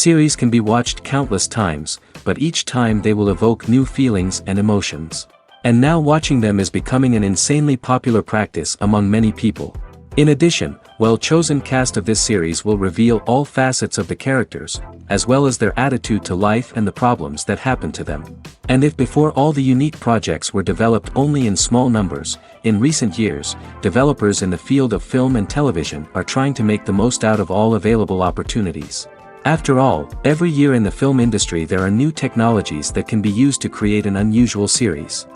Series can be watched countless times, but each time they will evoke new feelings and emotions. And now watching them is becoming an insanely popular practice among many people. In addition, well-chosen cast of this series will reveal all facets of the characters, as well as their attitude to life and the problems that happen to them. And if before all the unique projects were developed only in small numbers, in recent years, developers in the field of film and television are trying to make the most out of all available opportunities. After all, every year in the film industry there are new technologies that can be used to create an unusual series.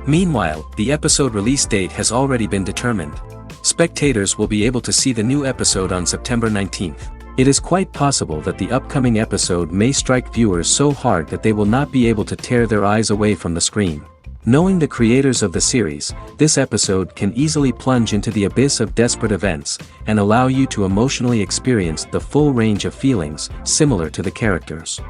Meanwhile, the episode release date has already been determined. Spectators will be able to see the new episode on September 19th. It is quite possible that the upcoming episode may strike viewers so hard that they will not be able to tear their eyes away from the screen. Knowing the creators of the series, this episode can easily plunge into the abyss of desperate events, and allow you to emotionally experience the full range of feelings, similar to the characters.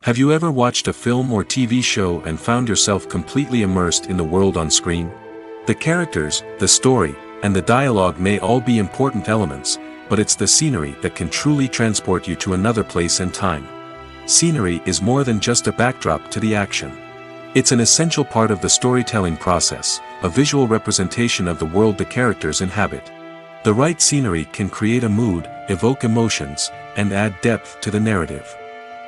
Have you ever watched a film or TV show and found yourself completely immersed in the world on screen? The characters, the story, and the dialogue may all be important elements, but it's the scenery that can truly transport you to another place and time. Scenery is more than just a backdrop to the action. It's an essential part of the storytelling process, a visual representation of the world the characters inhabit. The right scenery can create a mood, evoke emotions, and add depth to the narrative.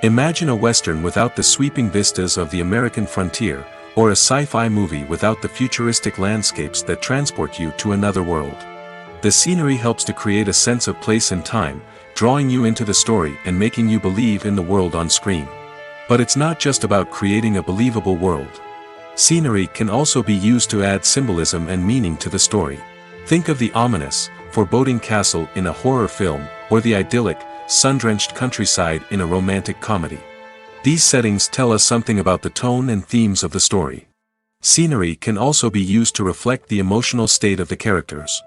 Imagine a Western without the sweeping vistas of the American frontier, or a sci-fi movie without the futuristic landscapes that transport you to another world. The scenery helps to create a sense of place and time, drawing you into the story and making you believe in the world on screen. But it's not just about creating a believable world. Scenery can also be used to add symbolism and meaning to the story. Think of the ominous, foreboding castle in a horror film, or the idyllic, sun-drenched countryside in a romantic comedy. These settings tell us something about the tone and themes of the story. Scenery can also be used to reflect the emotional state of the characters.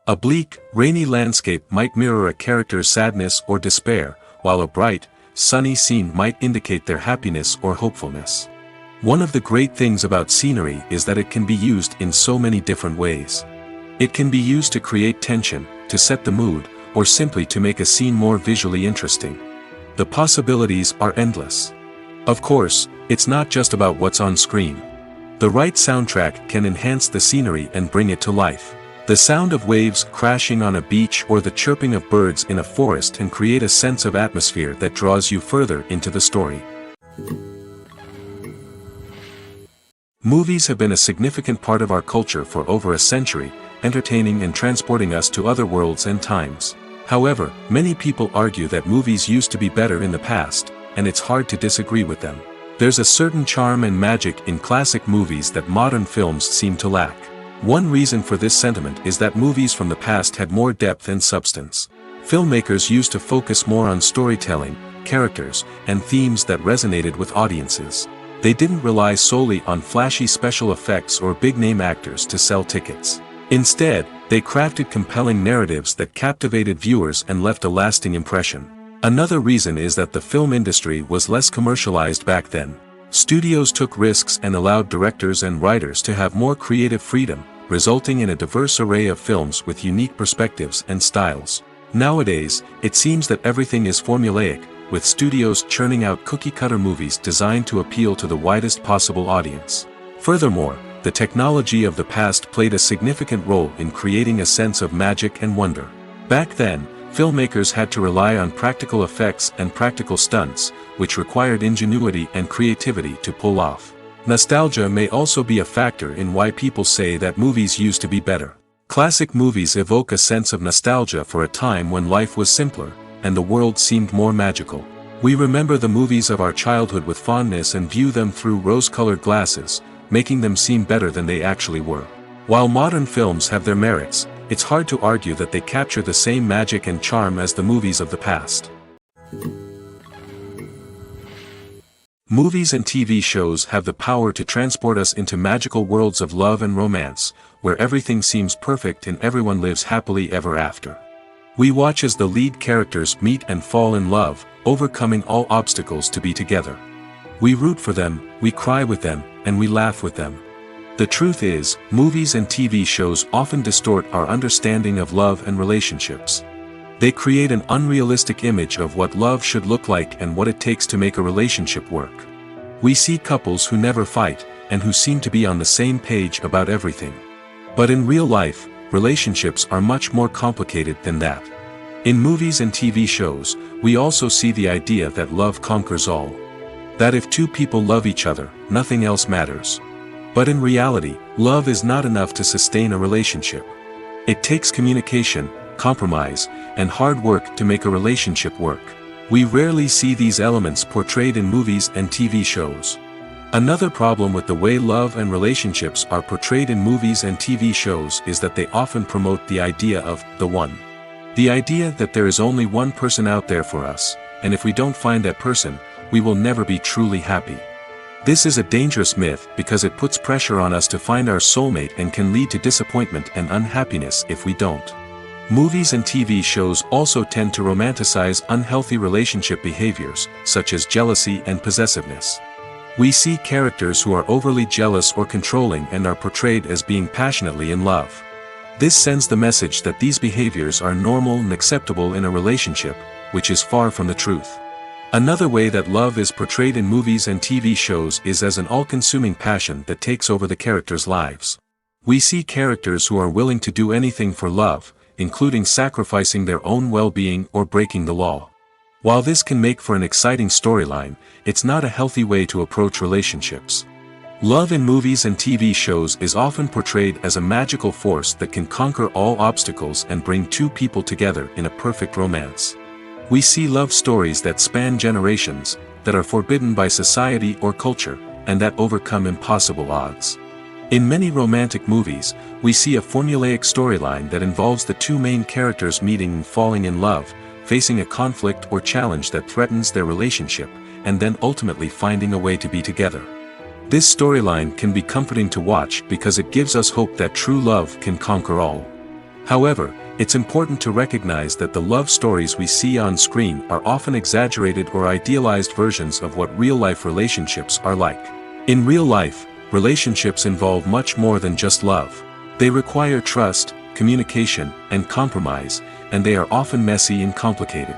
A bleak, rainy landscape might mirror a character's sadness or despair, while a bright, sunny scene might indicate their happiness or hopefulness. One of the great things about scenery is that it can be used in so many different ways. It can be used to create tension, to set the mood, or simply to make a scene more visually interesting. The possibilities are endless. Of course, it's not just about what's on screen. The right soundtrack can enhance the scenery and bring it to life. The sound of waves crashing on a beach or the chirping of birds in a forest can create a sense of atmosphere that draws you further into the story. Movies have been a significant part of our culture for over a century, entertaining and transporting us to other worlds and times. However, many people argue that movies used to be better in the past, and it's hard to disagree with them. There's a certain charm and magic in classic movies that modern films seem to lack. One reason for this sentiment is that movies from the past had more depth and substance. Filmmakers used to focus more on storytelling, characters, and themes that resonated with audiences. They didn't rely solely on flashy special effects or big-name actors to sell tickets. Instead, they crafted compelling narratives that captivated viewers and left a lasting impression. Another reason is that the film industry was less commercialized back then. Studios took risks and allowed directors and writers to have more creative freedom, resulting in a diverse array of films with unique perspectives and styles. Nowadays, it seems that everything is formulaic, with studios churning out cookie-cutter movies designed to appeal to the widest possible audience. Furthermore, the technology of the past played a significant role in creating a sense of magic and wonder. Back then, filmmakers had to rely on practical effects and practical stunts, which required ingenuity and creativity to pull off. Nostalgia may also be a factor in why people say that movies used to be better. Classic movies evoke a sense of nostalgia for a time when life was simpler, and the world seemed more magical. We remember the movies of our childhood with fondness and view them through rose-colored glasses, making them seem better than they actually were. While modern films have their merits, it's hard to argue that they capture the same magic and charm as the movies of the past. Movies and TV shows have the power to transport us into magical worlds of love and romance, where everything seems perfect and everyone lives happily ever after. We watch as the lead characters meet and fall in love, overcoming all obstacles to be together. We root for them, we cry with them, and we laugh with them. The truth is, movies and TV shows often distort our understanding of love and relationships. They create an unrealistic image of what love should look like and what it takes to make a relationship work. We see couples who never fight, and who seem to be on the same page about everything. But in real life, relationships are much more complicated than that. In movies and TV shows, we also see the idea that love conquers all. That if two people love each other, nothing else matters. But in reality, love is not enough to sustain a relationship. It takes communication, compromise, and hard work to make a relationship work. We rarely see these elements portrayed in movies and TV shows. Another problem with the way love and relationships are portrayed in movies and TV shows is that they often promote the idea of the one. The idea that there is only one person out there for us, and if we don't find that person, we will never be truly happy. This is a dangerous myth because it puts pressure on us to find our soulmate and can lead to disappointment and unhappiness if we don't. Movies and TV shows also tend to romanticize unhealthy relationship behaviors, such as jealousy and possessiveness. We see characters who are overly jealous or controlling and are portrayed as being passionately in love. This sends the message that these behaviors are normal and acceptable in a relationship, which is far from the truth. Another way that love is portrayed in movies and TV shows is as an all-consuming passion that takes over the characters' lives. We see characters who are willing to do anything for love, including sacrificing their own well-being or breaking the law. While this can make for an exciting storyline, it's not a healthy way to approach relationships. Love in movies and TV shows is often portrayed as a magical force that can conquer all obstacles and bring two people together in a perfect romance. We see love stories that span generations, that are forbidden by society or culture, and that overcome impossible odds. In many romantic movies, we see a formulaic storyline that involves the two main characters meeting and falling in love, facing a conflict or challenge that threatens their relationship, and then ultimately finding a way to be together. This storyline can be comforting to watch because it gives us hope that true love can conquer all. However, it's important to recognize that the love stories we see on screen are often exaggerated or idealized versions of what real-life relationships are like. In real life, relationships involve much more than just love. They require trust, communication, and compromise, and they are often messy and complicated.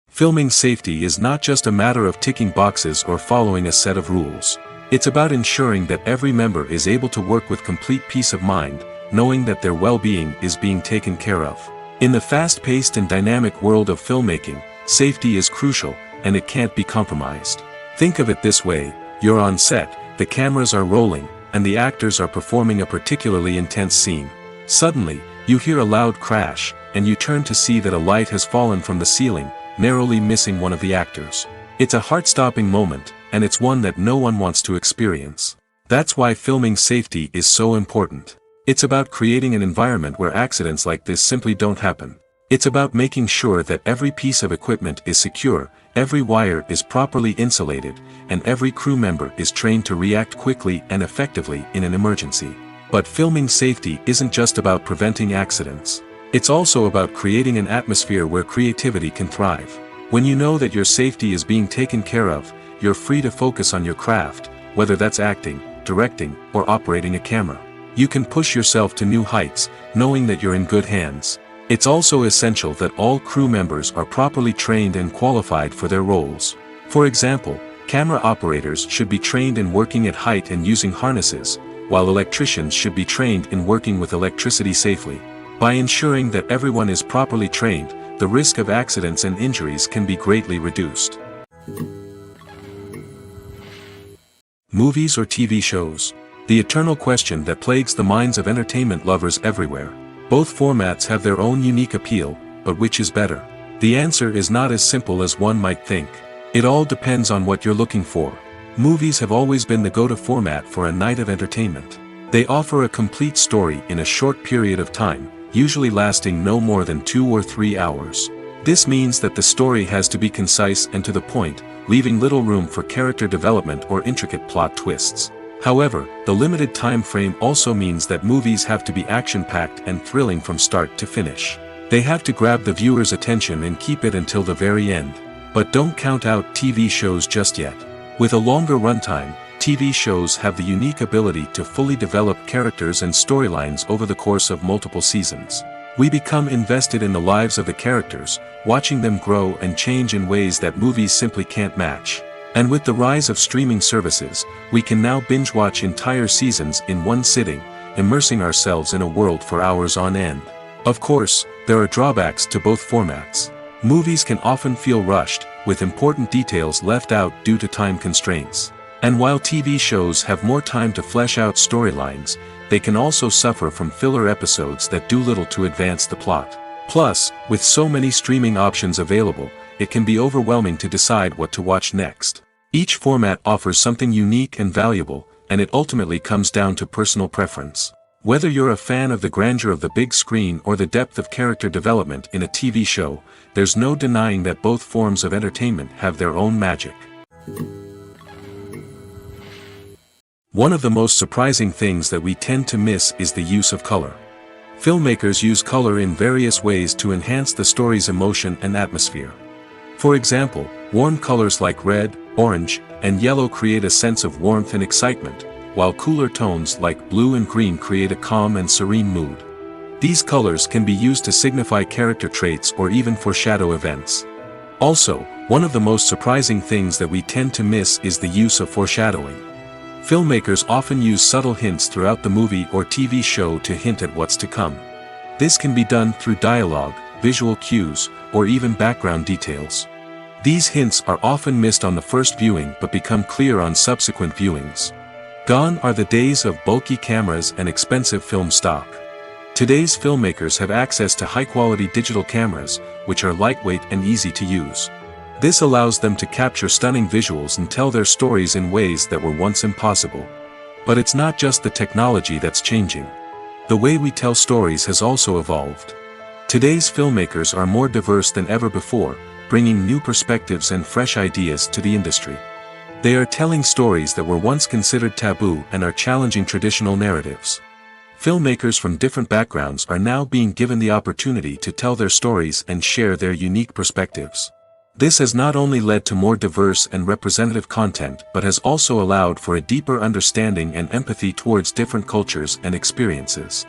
Filming safety is not just a matter of ticking boxes or following a set of rules. It's about ensuring that every member is able to work with complete peace of mind, knowing that their well-being is being taken care of. In the fast-paced and dynamic world of filmmaking, safety is crucial, and it can't be compromised. Think of it this way: you're on set, the cameras are rolling, and the actors are performing a particularly intense scene. Suddenly, you hear a loud crash, and you turn to see that a light has fallen from the ceiling, narrowly missing one of the actors. It's a heart-stopping moment, and it's one that no one wants to experience. That's why filming safety is so important. It's about creating an environment where accidents like this simply don't happen. It's about making sure that every piece of equipment is secure, every wire is properly insulated, and every crew member is trained to react quickly and effectively in an emergency. But filming safety isn't just about preventing accidents. It's also about creating an atmosphere where creativity can thrive. When you know that your safety is being taken care of, you're free to focus on your craft, whether that's acting, directing, or operating a camera. You can push yourself to new heights, knowing that you're in good hands. It's also essential that all crew members are properly trained and qualified for their roles. For example, camera operators should be trained in working at height and using harnesses, while electricians should be trained in working with electricity safely. By ensuring that everyone is properly trained, the risk of accidents and injuries can be greatly reduced. Movies or TV shows? The eternal question that plagues the minds of entertainment lovers everywhere. Both formats have their own unique appeal, but which is better? The answer is not as simple as one might think. It all depends on what you're looking for. Movies have always been the go-to format for a night of entertainment. They offer a complete story in a short period of time, usually lasting no more than 2 or 3 hours. This means that the story has to be concise and to the point, leaving little room for character development or intricate plot twists. However, the limited time frame also means that movies have to be action-packed and thrilling from start to finish. They have to grab the viewer's attention and keep it until the very end. But don't count out TV shows just yet. With a longer runtime, TV shows have the unique ability to fully develop characters and storylines over the course of multiple seasons. We become invested in the lives of the characters, watching them grow and change in ways that movies simply can't match. And with the rise of streaming services, we can now binge-watch entire seasons in one sitting, immersing ourselves in a world for hours on end. Of course, there are drawbacks to both formats. Movies can often feel rushed, with important details left out due to time constraints. And while TV shows have more time to flesh out storylines, they can also suffer from filler episodes that do little to advance the plot. Plus, with so many streaming options available, it can be overwhelming to decide what to watch next. Each format offers something unique and valuable, and it ultimately comes down to personal preference. Whether you're a fan of the grandeur of the big screen or the depth of character development in a TV show, there's no denying that both forms of entertainment have their own magic. One of the most surprising things that we tend to miss is the use of color. Filmmakers use color in various ways to enhance the story's emotion and atmosphere. For example, warm colors like red, orange, and yellow create a sense of warmth and excitement, while cooler tones like blue and green create a calm and serene mood. These colors can be used to signify character traits or even foreshadow events. Also, one of the most surprising things that we tend to miss is the use of foreshadowing. Filmmakers often use subtle hints throughout the movie or TV show to hint at what's to come. This can be done through dialogue, visual cues, or even background details. These hints are often missed on the first viewing but become clear on subsequent viewings. Gone are the days of bulky cameras and expensive film stock. Today's filmmakers have access to high-quality digital cameras, which are lightweight and easy to use. This allows them to capture stunning visuals and tell their stories in ways that were once impossible. But it's not just the technology that's changing. The way we tell stories has also evolved. Today's filmmakers are more diverse than ever before, bringing new perspectives and fresh ideas to the industry. They are telling stories that were once considered taboo and are challenging traditional narratives. Filmmakers from different backgrounds are now being given the opportunity to tell their stories and share their unique perspectives. This has not only led to more diverse and representative content but has also allowed for a deeper understanding and empathy towards different cultures and experiences.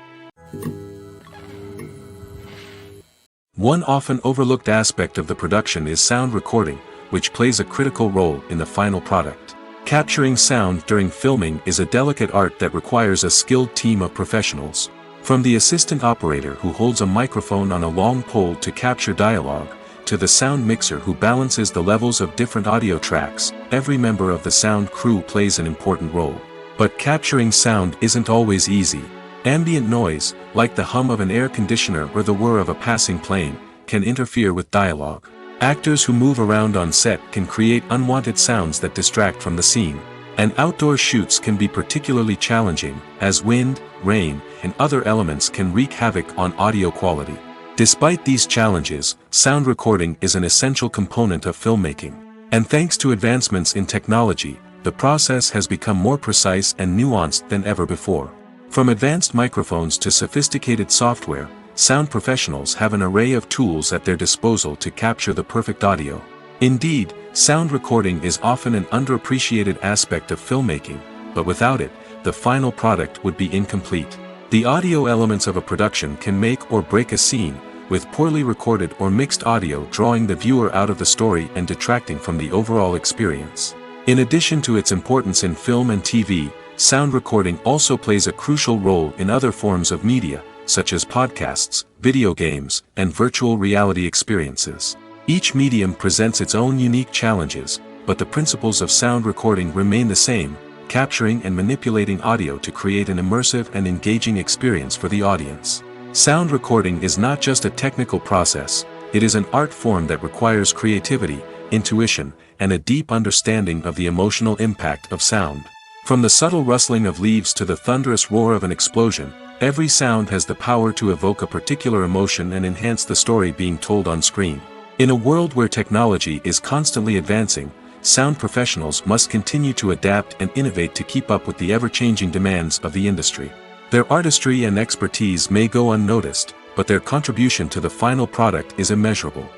One often overlooked aspect of the production is sound recording, which plays a critical role in the final product. Capturing sound during filming is a delicate art that requires a skilled team of professionals. From the assistant operator who holds a microphone on a long pole to capture dialogue, to the sound mixer who balances the levels of different audio tracks, every member of the sound crew plays an important role. But capturing sound isn't always easy. Ambient noise, like the hum of an air conditioner or the whir of a passing plane, can interfere with dialogue. Actors who move around on set can create unwanted sounds that distract from the scene. And outdoor shoots can be particularly challenging, as wind, rain, and other elements can wreak havoc on audio quality. Despite these challenges, sound recording is an essential component of filmmaking. And thanks to advancements in technology, the process has become more precise and nuanced than ever before. From advanced microphones to sophisticated software, sound professionals have an array of tools at their disposal to capture the perfect audio. Indeed, sound recording is often an underappreciated aspect of filmmaking, but without it, the final product would be incomplete. The audio elements of a production can make or break a scene, with poorly recorded or mixed audio drawing the viewer out of the story and detracting from the overall experience. In addition to its importance in film and TV, sound recording also plays a crucial role in other forms of media, such as podcasts, video games, and virtual reality experiences. Each medium presents its own unique challenges, but the principles of sound recording remain the same: capturing and manipulating audio to create an immersive and engaging experience for the audience. Sound recording is not just a technical process, it is an art form that requires creativity, intuition, and a deep understanding of the emotional impact of sound. From the subtle rustling of leaves to the thunderous roar of an explosion, every sound has the power to evoke a particular emotion and enhance the story being told on screen. In a world where technology is constantly advancing, sound professionals must continue to adapt and innovate to keep up with the ever-changing demands of the industry. Their artistry and expertise may go unnoticed, but their contribution to the final product is immeasurable.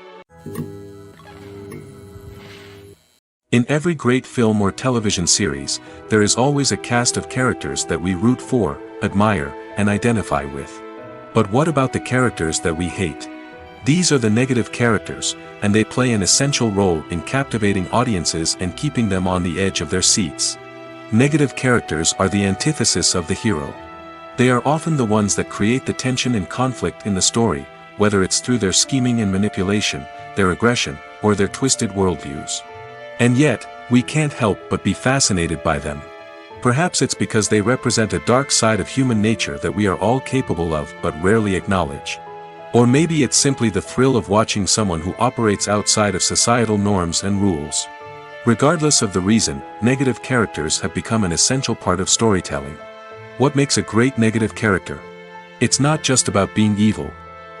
In every great film or television series, there is always a cast of characters that we root for, admire, and identify with. But what about the characters that we hate? These are the negative characters, and they play an essential role in captivating audiences and keeping them on the edge of their seats. Negative characters are the antithesis of the hero. They are often the ones that create the tension and conflict in the story, whether it's through their scheming and manipulation, their aggression, or their twisted worldviews. And yet, we can't help but be fascinated by them. Perhaps it's because they represent a dark side of human nature that we are all capable of but rarely acknowledge. Or maybe it's simply the thrill of watching someone who operates outside of societal norms and rules. Regardless of the reason, negative characters have become an essential part of storytelling. What makes a great negative character? It's not just about being evil.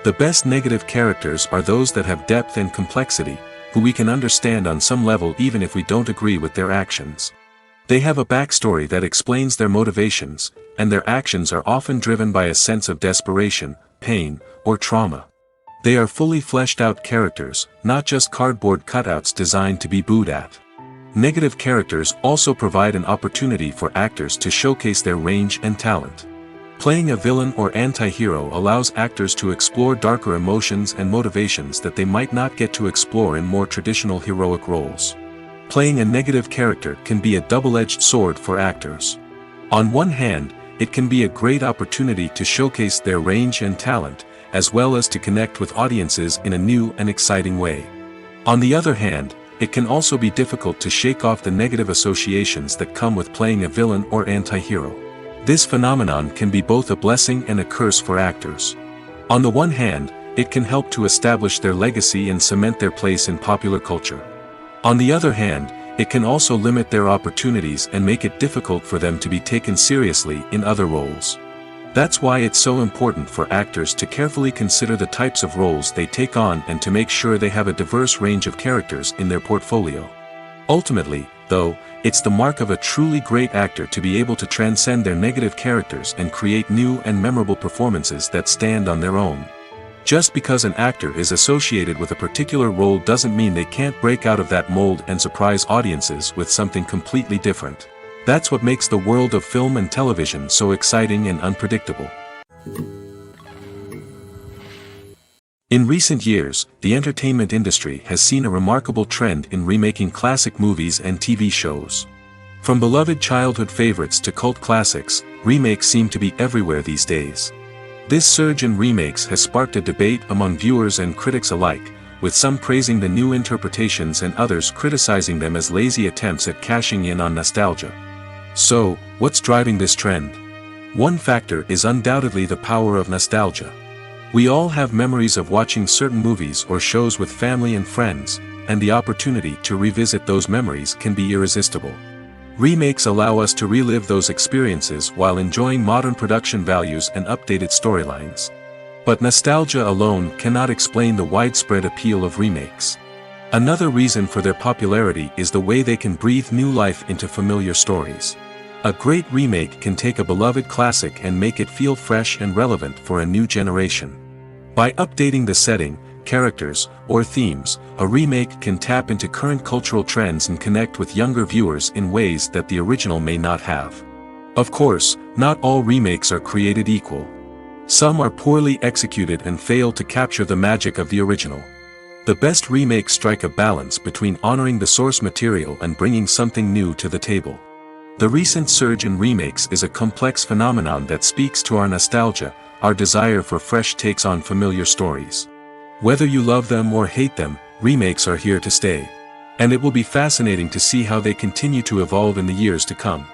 The best negative characters are those that have depth and complexity, who we can understand on some level even if we don't agree with their actions. They have a backstory that explains their motivations, and their actions are often driven by a sense of desperation, pain, or trauma. They are fully fleshed out characters, not just cardboard cutouts designed to be booed at. Negative characters also provide an opportunity for actors to showcase their range and talent. Playing a villain or anti-hero allows actors to explore darker emotions and motivations that they might not get to explore in more traditional heroic roles. Playing a negative character can be a double-edged sword for actors. On one hand, it can be a great opportunity to showcase their range and talent, as well as to connect with audiences in a new and exciting way. On the other hand, it can also be difficult to shake off the negative associations that come with playing a villain or anti-hero. This phenomenon can be both a blessing and a curse for actors. On the one hand, it can help to establish their legacy and cement their place in popular culture. On the other hand, it can also limit their opportunities and make it difficult for them to be taken seriously in other roles. That's why it's so important for actors to carefully consider the types of roles they take on and to make sure they have a diverse range of characters in their portfolio. Ultimately, though, it's the mark of a truly great actor to be able to transcend their negative characters and create new and memorable performances that stand on their own. Just because an actor is associated with a particular role doesn't mean they can't break out of that mold and surprise audiences with something completely different. That's what makes the world of film and television so exciting and unpredictable. In recent years, the entertainment industry has seen a remarkable trend in remaking classic movies and TV shows. From beloved childhood favorites to cult classics, remakes seem to be everywhere these days. This surge in remakes has sparked a debate among viewers and critics alike, with some praising the new interpretations and others criticizing them as lazy attempts at cashing in on nostalgia. So, what's driving this trend? One factor is undoubtedly the power of nostalgia. We all have memories of watching certain movies or shows with family and friends, and the opportunity to revisit those memories can be irresistible. Remakes allow us to relive those experiences while enjoying modern production values and updated storylines. But nostalgia alone cannot explain the widespread appeal of remakes. Another reason for their popularity is the way they can breathe new life into familiar stories. A great remake can take a beloved classic and make it feel fresh and relevant for a new generation. By updating the setting, characters, or themes, a remake can tap into current cultural trends and connect with younger viewers in ways that the original may not have. Of course, not all remakes are created equal. Some are poorly executed and fail to capture the magic of the original. The best remakes strike a balance between honoring the source material and bringing something new to the table. The recent surge in remakes is a complex phenomenon that speaks to our nostalgia, our desire for fresh takes on familiar stories. Whether you love them or hate them, remakes are here to stay. And it will be fascinating to see how they continue to evolve in the years to come.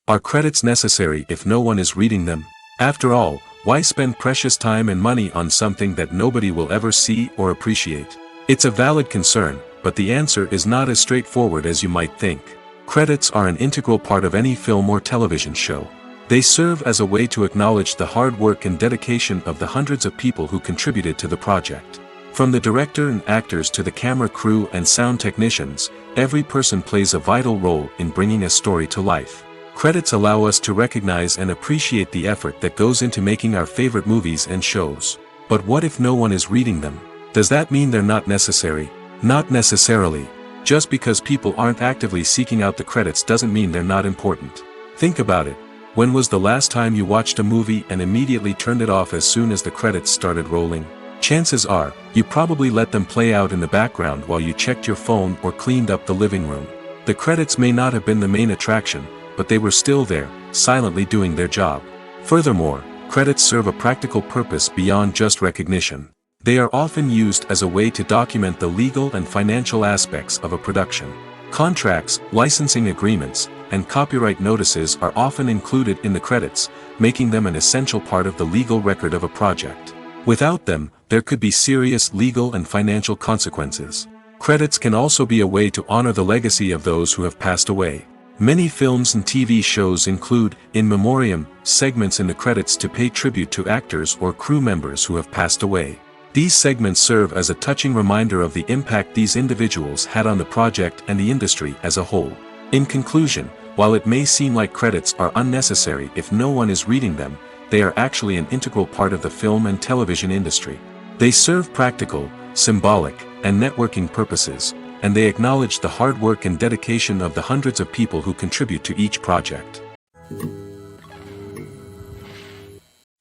Are credits necessary if no one is reading them? After all, why spend precious time and money on something that nobody will ever see or appreciate? It's a valid concern, but the answer is not as straightforward as you might think. Credits are an integral part of any film or television show. They serve as a way to acknowledge the hard work and dedication of the hundreds of people who contributed to the project. From the director and actors to the camera crew and sound technicians, every person plays a vital role in bringing a story to life. Credits allow us to recognize and appreciate the effort that goes into making our favorite movies and shows. But what if no one is reading them? Does that mean they're not necessary? Not necessarily. Just because people aren't actively seeking out the credits doesn't mean they're not important. Think about it. When was the last time you watched a movie and immediately turned it off as soon as the credits started rolling? Chances are, you probably let them play out in the background while you checked your phone or cleaned up the living room. The credits may not have been the main attraction, but they were still there, silently doing their job. Furthermore, credits serve a practical purpose beyond just recognition. They are often used as a way to document the legal and financial aspects of a production. Contracts, licensing agreements, and copyright notices are often included in the credits, making them an essential part of the legal record of a project. Without them, there could be serious legal and financial consequences. Credits can also be a way to honor the legacy of those who have passed away. Many films and TV shows include, in memoriam, segments in the credits to pay tribute to actors or crew members who have passed away. These segments serve as a touching reminder of the impact these individuals had on the project and the industry as a whole. In conclusion, while it may seem like credits are unnecessary if no one is reading them, they are actually an integral part of the film and television industry. They serve practical, symbolic, and networking purposes, and they acknowledge the hard work and dedication of the hundreds of people who contribute to each project.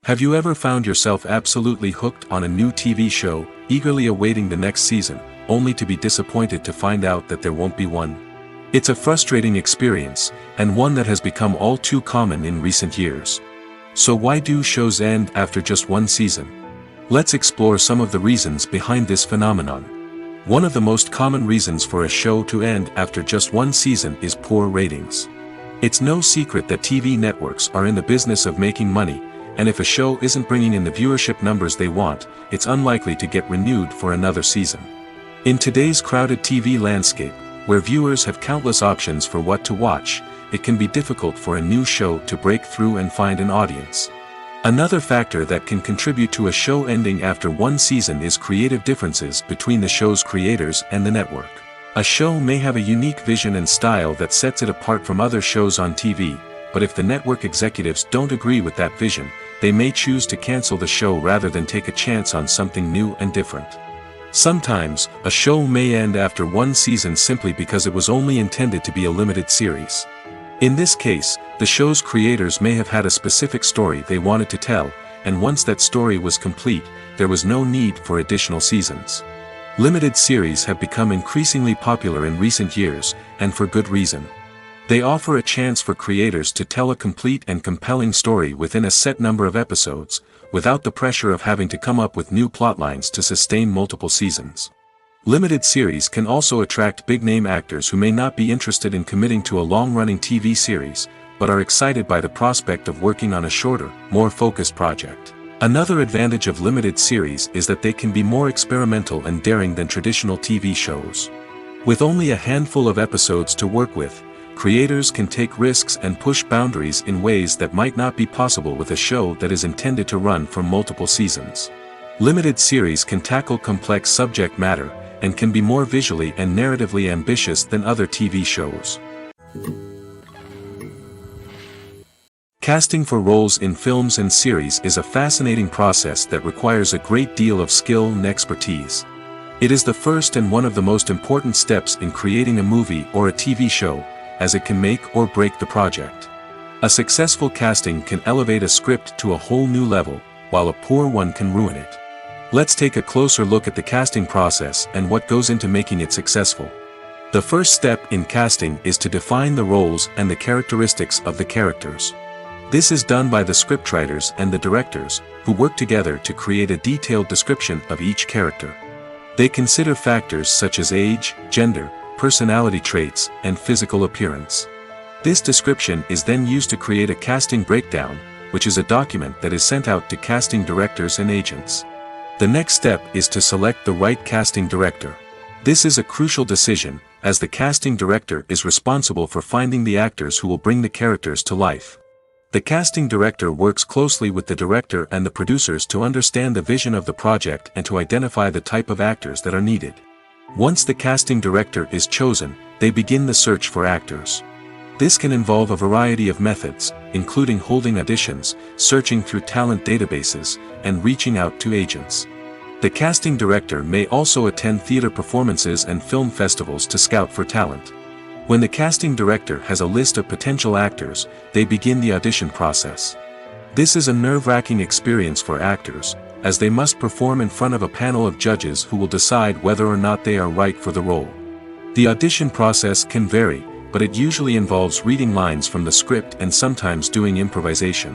Have you ever found yourself absolutely hooked on a new TV show, eagerly awaiting the next season, only to be disappointed to find out that there won't be one? It's a frustrating experience, and one that has become all too common in recent years. So why do shows end after just one season? Let's explore some of the reasons behind this phenomenon. One of the most common reasons for a show to end after just one season is poor ratings. It's no secret that TV networks are in the business of making money, and if a show isn't bringing in the viewership numbers they want, it's unlikely to get renewed for another season. In today's crowded TV landscape, where viewers have countless options for what to watch, it can be difficult for a new show to break through and find an audience. Another factor that can contribute to a show ending after one season is creative differences between the show's creators and the network. A show may have a unique vision and style that sets it apart from other shows on TV, but if the network executives don't agree with that vision, they may choose to cancel the show rather than take a chance on something new and different. Sometimes, a show may end after one season simply because it was only intended to be a limited series. In this case, the show's creators may have had a specific story they wanted to tell, and once that story was complete, there was no need for additional seasons. Limited series have become increasingly popular in recent years, and for good reason. They offer a chance for creators to tell a complete and compelling story within a set number of episodes, without the pressure of having to come up with new plotlines to sustain multiple seasons. Limited series can also attract big-name actors who may not be interested in committing to a long-running TV series, but are excited by the prospect of working on a shorter, more focused project. Another advantage of limited series is that they can be more experimental and daring than traditional TV shows. With only a handful of episodes to work with, creators can take risks and push boundaries in ways that might not be possible with a show that is intended to run for multiple seasons. Limited series can tackle complex subject matter, and can be more visually and narratively ambitious than other TV shows. Casting for roles in films and series is a fascinating process that requires a great deal of skill and expertise. It is the first and one of the most important steps in creating a movie or a TV show, as it can make or break the project. A successful casting can elevate a script to a whole new level, while a poor one can ruin it. Let's take a closer look at the casting process and what goes into making it successful. The first step in casting is to define the roles and the characteristics of the characters. This is done by the scriptwriters and the directors, who work together to create a detailed description of each character. They consider factors such as age, gender, personality traits, and physical appearance. This description is then used to create a casting breakdown, which is a document that is sent out to casting directors and agents. The next step is to select the right casting director. This is a crucial decision, as the casting director is responsible for finding the actors who will bring the characters to life. The casting director works closely with the director and the producers to understand the vision of the project and to identify the type of actors that are needed. Once the casting director is chosen, they begin the search for actors. This can involve a variety of methods, including holding auditions, searching through talent databases, and reaching out to agents. The casting director may also attend theater performances and film festivals to scout for talent. When the casting director has a list of potential actors, they begin the audition process. This is a nerve-wracking experience for actors, as they must perform in front of a panel of judges who will decide whether or not they are right for the role. The audition process can vary, but it usually involves reading lines from the script and sometimes doing improvisation.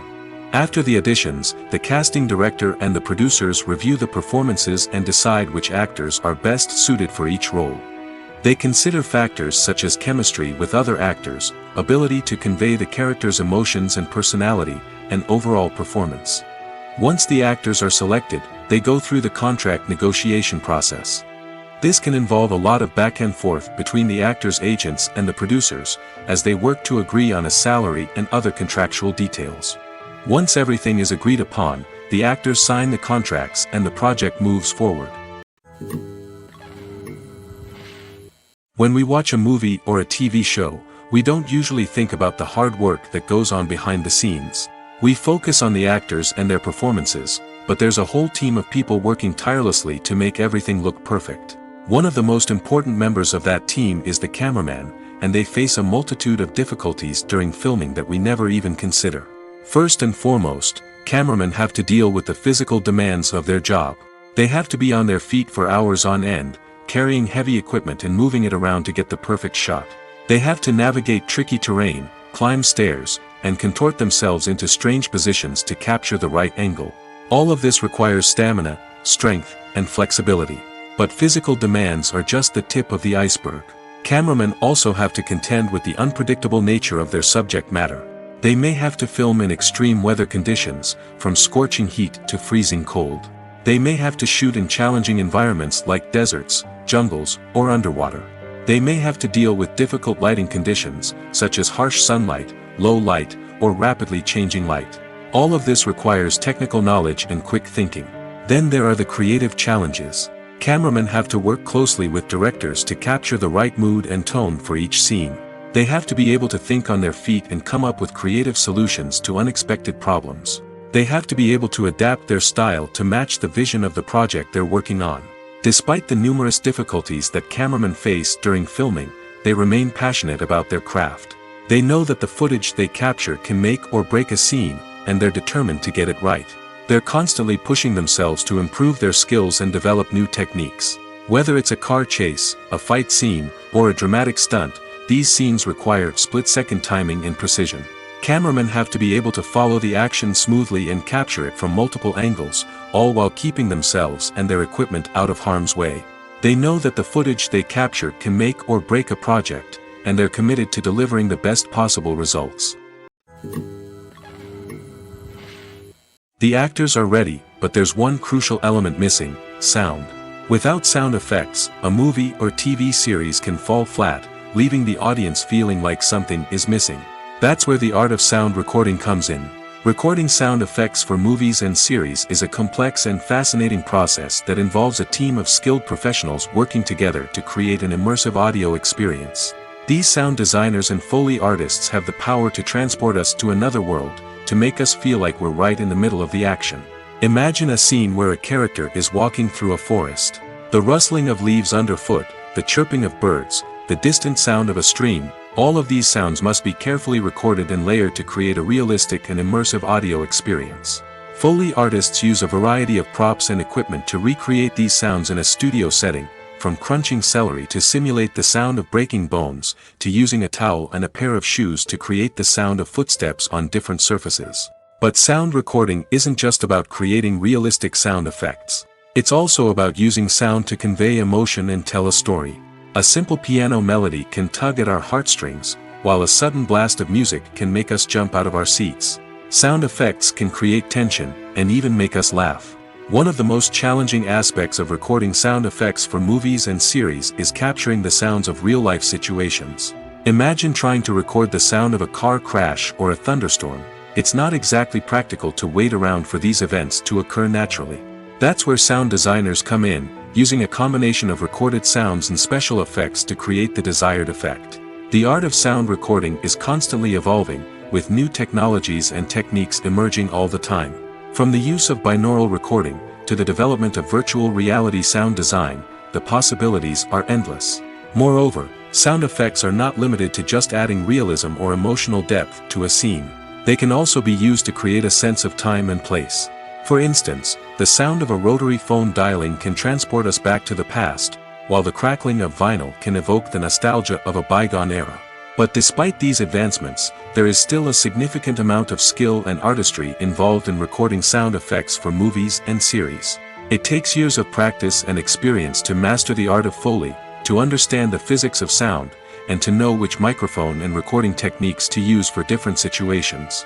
After the auditions, the casting director and the producers review the performances and decide which actors are best suited for each role. They consider factors such as chemistry with other actors, ability to convey the character's emotions and personality, and overall performance. Once the actors are selected, they go through the contract negotiation process. This can involve a lot of back and forth between the actors' agents and the producers, as they work to agree on a salary and other contractual details. Once everything is agreed upon, the actors sign the contracts and the project moves forward. When we watch a movie or a TV show, we don't usually think about the hard work that goes on behind the scenes. We focus on the actors and their performances, but there's a whole team of people working tirelessly to make everything look perfect. One of the most important members of that team is the cameraman, and they face a multitude of difficulties during filming that we never even consider. First and foremost, cameramen have to deal with the physical demands of their job. They have to be on their feet for hours on end, carrying heavy equipment and moving it around to get the perfect shot. They have to navigate tricky terrain, climb stairs, and contort themselves into strange positions to capture the right angle. All of this requires stamina, strength, and flexibility. But physical demands are just the tip of the iceberg. Cameramen also have to contend with the unpredictable nature of their subject matter. They may have to film in extreme weather conditions, from scorching heat to freezing cold. They may have to shoot in challenging environments like deserts, jungles, or underwater. They may have to deal with difficult lighting conditions, such as harsh sunlight, low light, or rapidly changing light. All of this requires technical knowledge and quick thinking. Then there are the creative challenges. Cameramen have to work closely with directors to capture the right mood and tone for each scene. They have to be able to think on their feet and come up with creative solutions to unexpected problems. They have to be able to adapt their style to match the vision of the project they're working on. Despite the numerous difficulties that cameramen face during filming, they remain passionate about their craft. They know that the footage they capture can make or break a scene, and they're determined to get it right. They're constantly pushing themselves to improve their skills and develop new techniques. Whether it's a car chase, a fight scene, or a dramatic stunt, these scenes require split-second timing and precision. Cameramen have to be able to follow the action smoothly and capture it from multiple angles, all while keeping themselves and their equipment out of harm's way. They know that the footage they capture can make or break a project, and they're committed to delivering the best possible results. The actors are ready, but there's one crucial element missing: sound. Without sound effects, a movie or TV series can fall flat, leaving the audience feeling like something is missing. That's where the art of sound recording comes in. Recording sound effects for movies and series is a complex and fascinating process that involves a team of skilled professionals working together to create an immersive audio experience. These sound designers and Foley artists have the power to transport us to another world, to make us feel like we're right in the middle of the action. Imagine a scene where a character is walking through a forest. The rustling of leaves underfoot, the chirping of birds, the distant sound of a stream, all of these sounds must be carefully recorded and layered to create a realistic and immersive audio experience. Foley artists use a variety of props and equipment to recreate these sounds in a studio setting, from crunching celery to simulate the sound of breaking bones, to using a towel and a pair of shoes to create the sound of footsteps on different surfaces. But sound recording isn't just about creating realistic sound effects. It's also about using sound to convey emotion and tell a story. A simple piano melody can tug at our heartstrings, while a sudden blast of music can make us jump out of our seats. Sound effects can create tension, and even make us laugh. One of the most challenging aspects of recording sound effects for movies and series is capturing the sounds of real-life situations. Imagine trying to record the sound of a car crash or a thunderstorm. It's not exactly practical to wait around for these events to occur naturally. That's where sound designers come in, using a combination of recorded sounds and special effects to create the desired effect. The art of sound recording is constantly evolving, with new technologies and techniques emerging all the time. From the use of binaural recording, to the development of virtual reality sound design, the possibilities are endless. Moreover, sound effects are not limited to just adding realism or emotional depth to a scene. They can also be used to create a sense of time and place. For instance, the sound of a rotary phone dialing can transport us back to the past, while the crackling of vinyl can evoke the nostalgia of a bygone era. But despite these advancements, there is still a significant amount of skill and artistry involved in recording sound effects for movies and series. It takes years of practice and experience to master the art of Foley, to understand the physics of sound, and to know which microphone and recording techniques to use for different situations.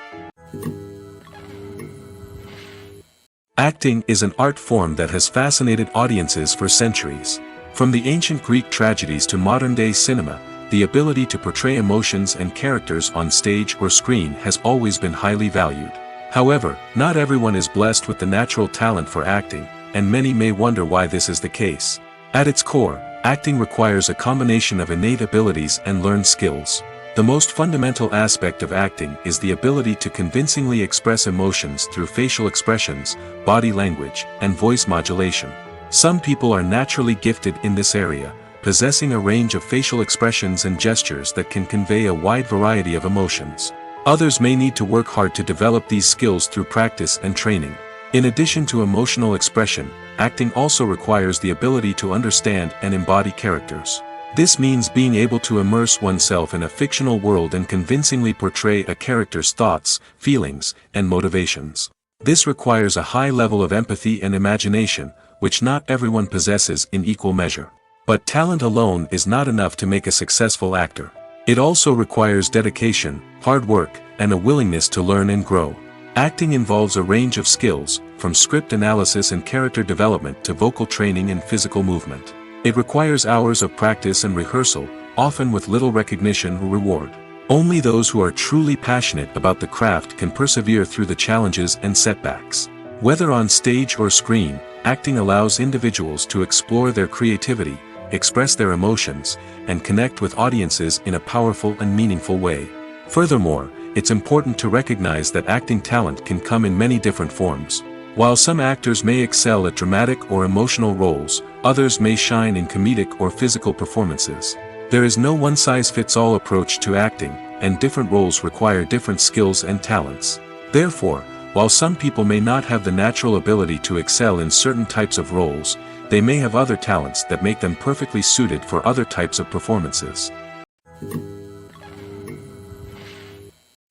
Acting is an art form that has fascinated audiences for centuries. From the ancient Greek tragedies to modern-day cinema, the ability to portray emotions and characters on stage or screen has always been highly valued. However, not everyone is blessed with the natural talent for acting, and many may wonder why this is the case. At its core, acting requires a combination of innate abilities and learned skills. The most fundamental aspect of acting is the ability to convincingly express emotions through facial expressions, body language, and voice modulation. Some people are naturally gifted in this area, possessing a range of facial expressions and gestures that can convey a wide variety of emotions. Others may need to work hard to develop these skills through practice and training. In addition to emotional expression, acting also requires the ability to understand and embody characters. This means being able to immerse oneself in a fictional world and convincingly portray a character's thoughts, feelings, and motivations. This requires a high level of empathy and imagination, which not everyone possesses in equal measure. But talent alone is not enough to make a successful actor. It also requires dedication, hard work, and a willingness to learn and grow. Acting involves a range of skills, from script analysis and character development to vocal training and physical movement. It requires hours of practice and rehearsal, often with little recognition or reward. Only those who are truly passionate about the craft can persevere through the challenges and setbacks. Whether on stage or screen, acting allows individuals to explore their creativity, express their emotions, and connect with audiences in a powerful and meaningful way. Furthermore, it's important to recognize that acting talent can come in many different forms. While some actors may excel at dramatic or emotional roles, others may shine in comedic or physical performances. There is no one-size-fits-all approach to acting, and different roles require different skills and talents. Therefore, while some people may not have the natural ability to excel in certain types of roles, they may have other talents that make them perfectly suited for other types of performances.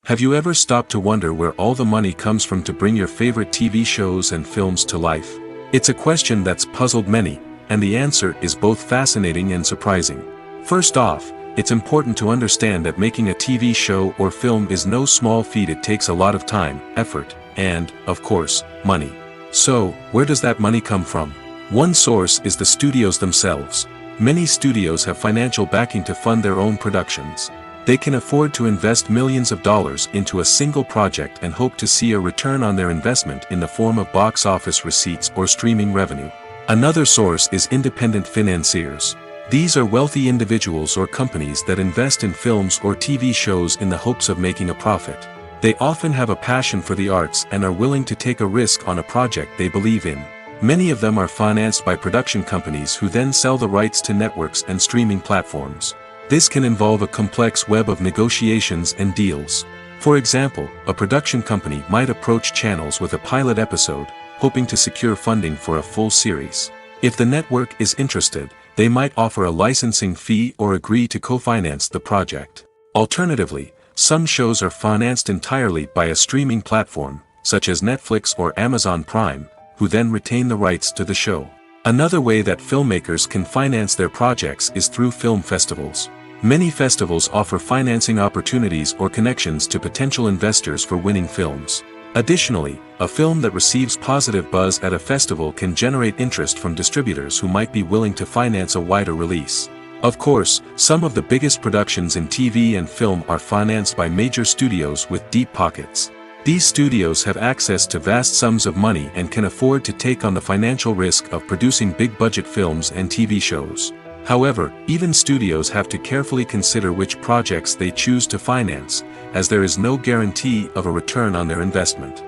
Have you ever stopped to wonder where all the money comes from to bring your favorite TV shows and films to life? It's a question that's puzzled many, and the answer is both fascinating and surprising. First off, it's important to understand that making a TV show or film is no small feat. It takes a lot of time, effort, and, of course, money. So, where does that money come from? One source is the studios themselves. Many studios have financial backing to fund their own productions. They can afford to invest millions of dollars into a single project and hope to see a return on their investment in the form of box office receipts or streaming revenue. Another source is independent financiers. These are wealthy individuals or companies that invest in films or TV shows in the hopes of making a profit. They often have a passion for the arts and are willing to take a risk on a project they believe in. Many of them are financed by production companies who then sell the rights to networks and streaming platforms. This can involve a complex web of negotiations and deals. For example, a production company might approach channels with a pilot episode, hoping to secure funding for a full series. If the network is interested, they might offer a licensing fee or agree to co-finance the project. Alternatively, some shows are financed entirely by a streaming platform, such as Netflix or Amazon Prime, who then retain the rights to the show. Another way that filmmakers can finance their projects is through film festivals. Many festivals offer financing opportunities or connections to potential investors for winning films. Additionally, a film that receives positive buzz at a festival can generate interest from distributors who might be willing to finance a wider release. Of course, some of the biggest productions in TV and film are financed by major studios with deep pockets. These studios have access to vast sums of money and can afford to take on the financial risk of producing big-budget films and TV shows. However, even studios have to carefully consider which projects they choose to finance, as there is no guarantee of a return on their investment.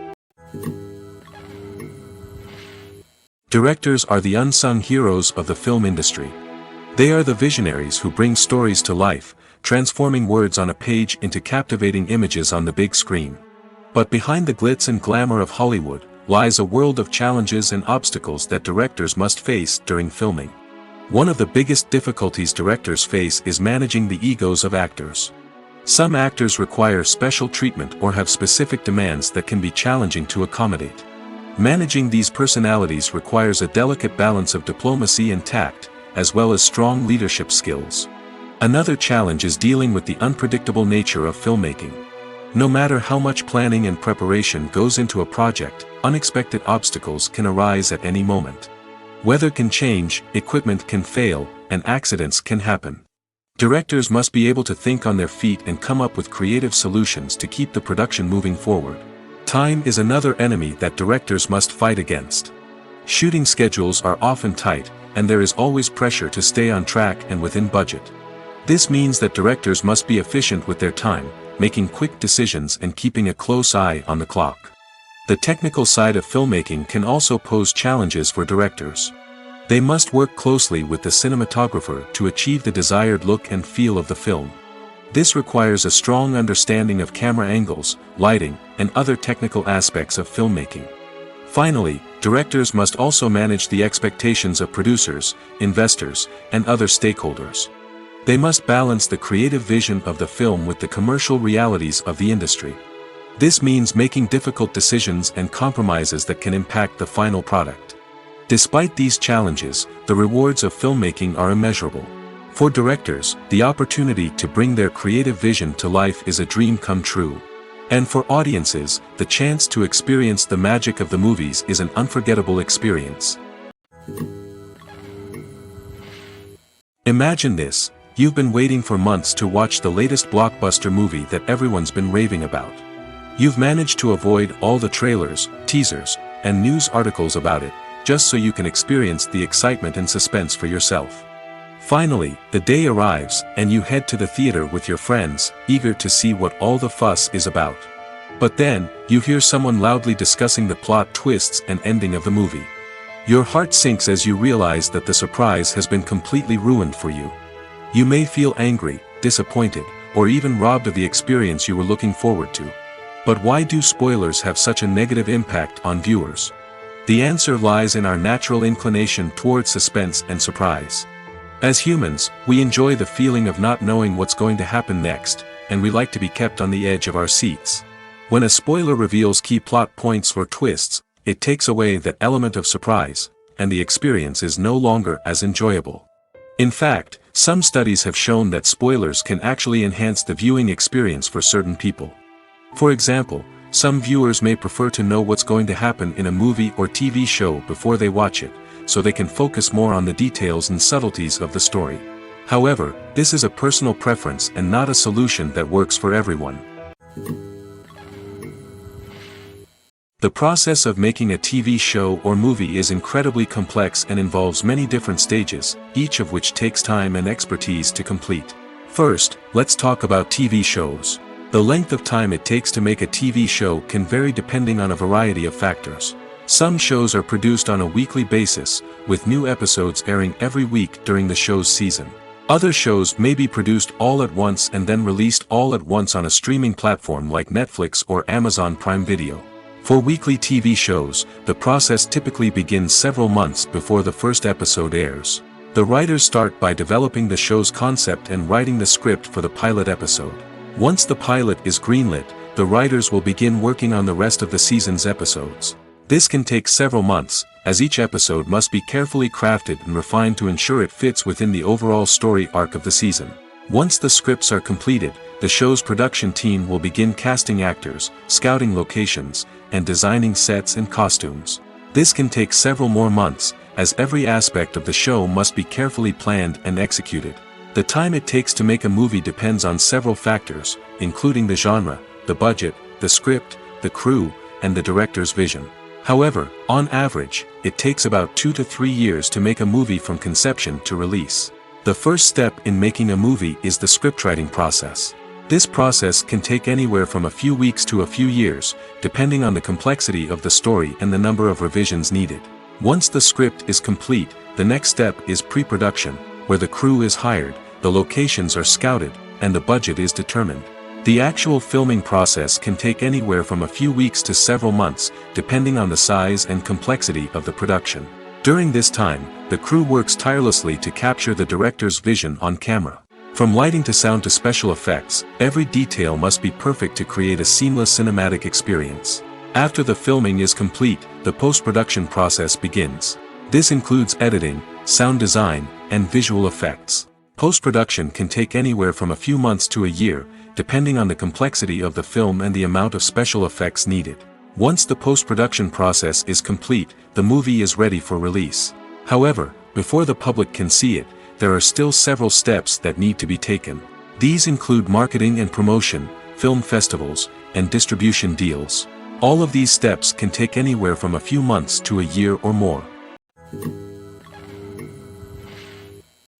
Directors are the unsung heroes of the film industry. They are the visionaries who bring stories to life, transforming words on a page into captivating images on the big screen. But behind the glitz and glamour of Hollywood, lies a world of challenges and obstacles that directors must face during filming. One of the biggest difficulties directors face is managing the egos of actors. Some actors require special treatment or have specific demands that can be challenging to accommodate. Managing these personalities requires a delicate balance of diplomacy and tact, as well as strong leadership skills. Another challenge is dealing with the unpredictable nature of filmmaking. No matter how much planning and preparation goes into a project, unexpected obstacles can arise at any moment. Weather can change, equipment can fail, and accidents can happen. Directors must be able to think on their feet and come up with creative solutions to keep the production moving forward. Time is another enemy that directors must fight against. Shooting schedules are often tight, and there is always pressure to stay on track and within budget. This means that directors must be efficient with their time, making quick decisions and keeping a close eye on the clock. The technical side of filmmaking can also pose challenges for directors. They must work closely with the cinematographer to achieve the desired look and feel of the film. This requires a strong understanding of camera angles, lighting, and other technical aspects of filmmaking. Finally, directors must also manage the expectations of producers, investors, and other stakeholders. They must balance the creative vision of the film with the commercial realities of the industry. This means making difficult decisions and compromises that can impact the final product. Despite these challenges, the rewards of filmmaking are immeasurable. For directors, the opportunity to bring their creative vision to life is a dream come true. And for audiences, the chance to experience the magic of the movies is an unforgettable experience. Imagine this: you've been waiting for months to watch the latest blockbuster movie that everyone's been raving about. You've managed to avoid all the trailers, teasers, and news articles about it, just so you can experience the excitement and suspense for yourself. Finally, the day arrives, and you head to the theater with your friends, eager to see what all the fuss is about. But then, you hear someone loudly discussing the plot twists and ending of the movie. Your heart sinks as you realize that the surprise has been completely ruined for you. You may feel angry, disappointed, or even robbed of the experience you were looking forward to. But why do spoilers have such a negative impact on viewers? The answer lies in our natural inclination toward suspense and surprise. As humans, we enjoy the feeling of not knowing what's going to happen next, and we like to be kept on the edge of our seats. When a spoiler reveals key plot points or twists, it takes away that element of surprise, and the experience is no longer as enjoyable. In fact, some studies have shown that spoilers can actually enhance the viewing experience for certain people. For example, some viewers may prefer to know what's going to happen in a movie or TV show before they watch it, so they can focus more on the details and subtleties of the story. However, this is a personal preference and not a solution that works for everyone. The process of making a TV show or movie is incredibly complex and involves many different stages, each of which takes time and expertise to complete. First, let's talk about TV shows. The length of time it takes to make a TV show can vary depending on a variety of factors. Some shows are produced on a weekly basis, with new episodes airing every week during the show's season. Other shows may be produced all at once and then released all at once on a streaming platform like Netflix or Amazon Prime Video. For weekly TV shows, the process typically begins several months before the first episode airs. The writers start by developing the show's concept and writing the script for the pilot episode. Once the pilot is greenlit, the writers will begin working on the rest of the season's episodes. This can take several months, as each episode must be carefully crafted and refined to ensure it fits within the overall story arc of the season. Once the scripts are completed, the show's production team will begin casting actors, scouting locations, and designing sets and costumes. This can take several more months, as every aspect of the show must be carefully planned and executed. The time it takes to make a movie depends on several factors, including the genre, the budget, the script, the crew, and the director's vision. However, on average, it takes about 2 to 3 years to make a movie from conception to release. The first step in making a movie is the scriptwriting process. This process can take anywhere from a few weeks to a few years, depending on the complexity of the story and the number of revisions needed. Once the script is complete, the next step is pre-production, where the crew is hired, the locations are scouted, and the budget is determined. The actual filming process can take anywhere from a few weeks to several months, depending on the size and complexity of the production. During this time, the crew works tirelessly to capture the director's vision on camera. From lighting to sound to special effects, every detail must be perfect to create a seamless cinematic experience. After the filming is complete, the post-production process begins. This includes editing, sound design, and visual effects. Post-production can take anywhere from a few months to a year, depending on the complexity of the film and the amount of special effects needed. Once the post-production process is complete, the movie is ready for release. However, before the public can see it, there are still several steps that need to be taken. These include marketing and promotion, film festivals, and distribution deals. All of these steps can take anywhere from a few months to a year or more.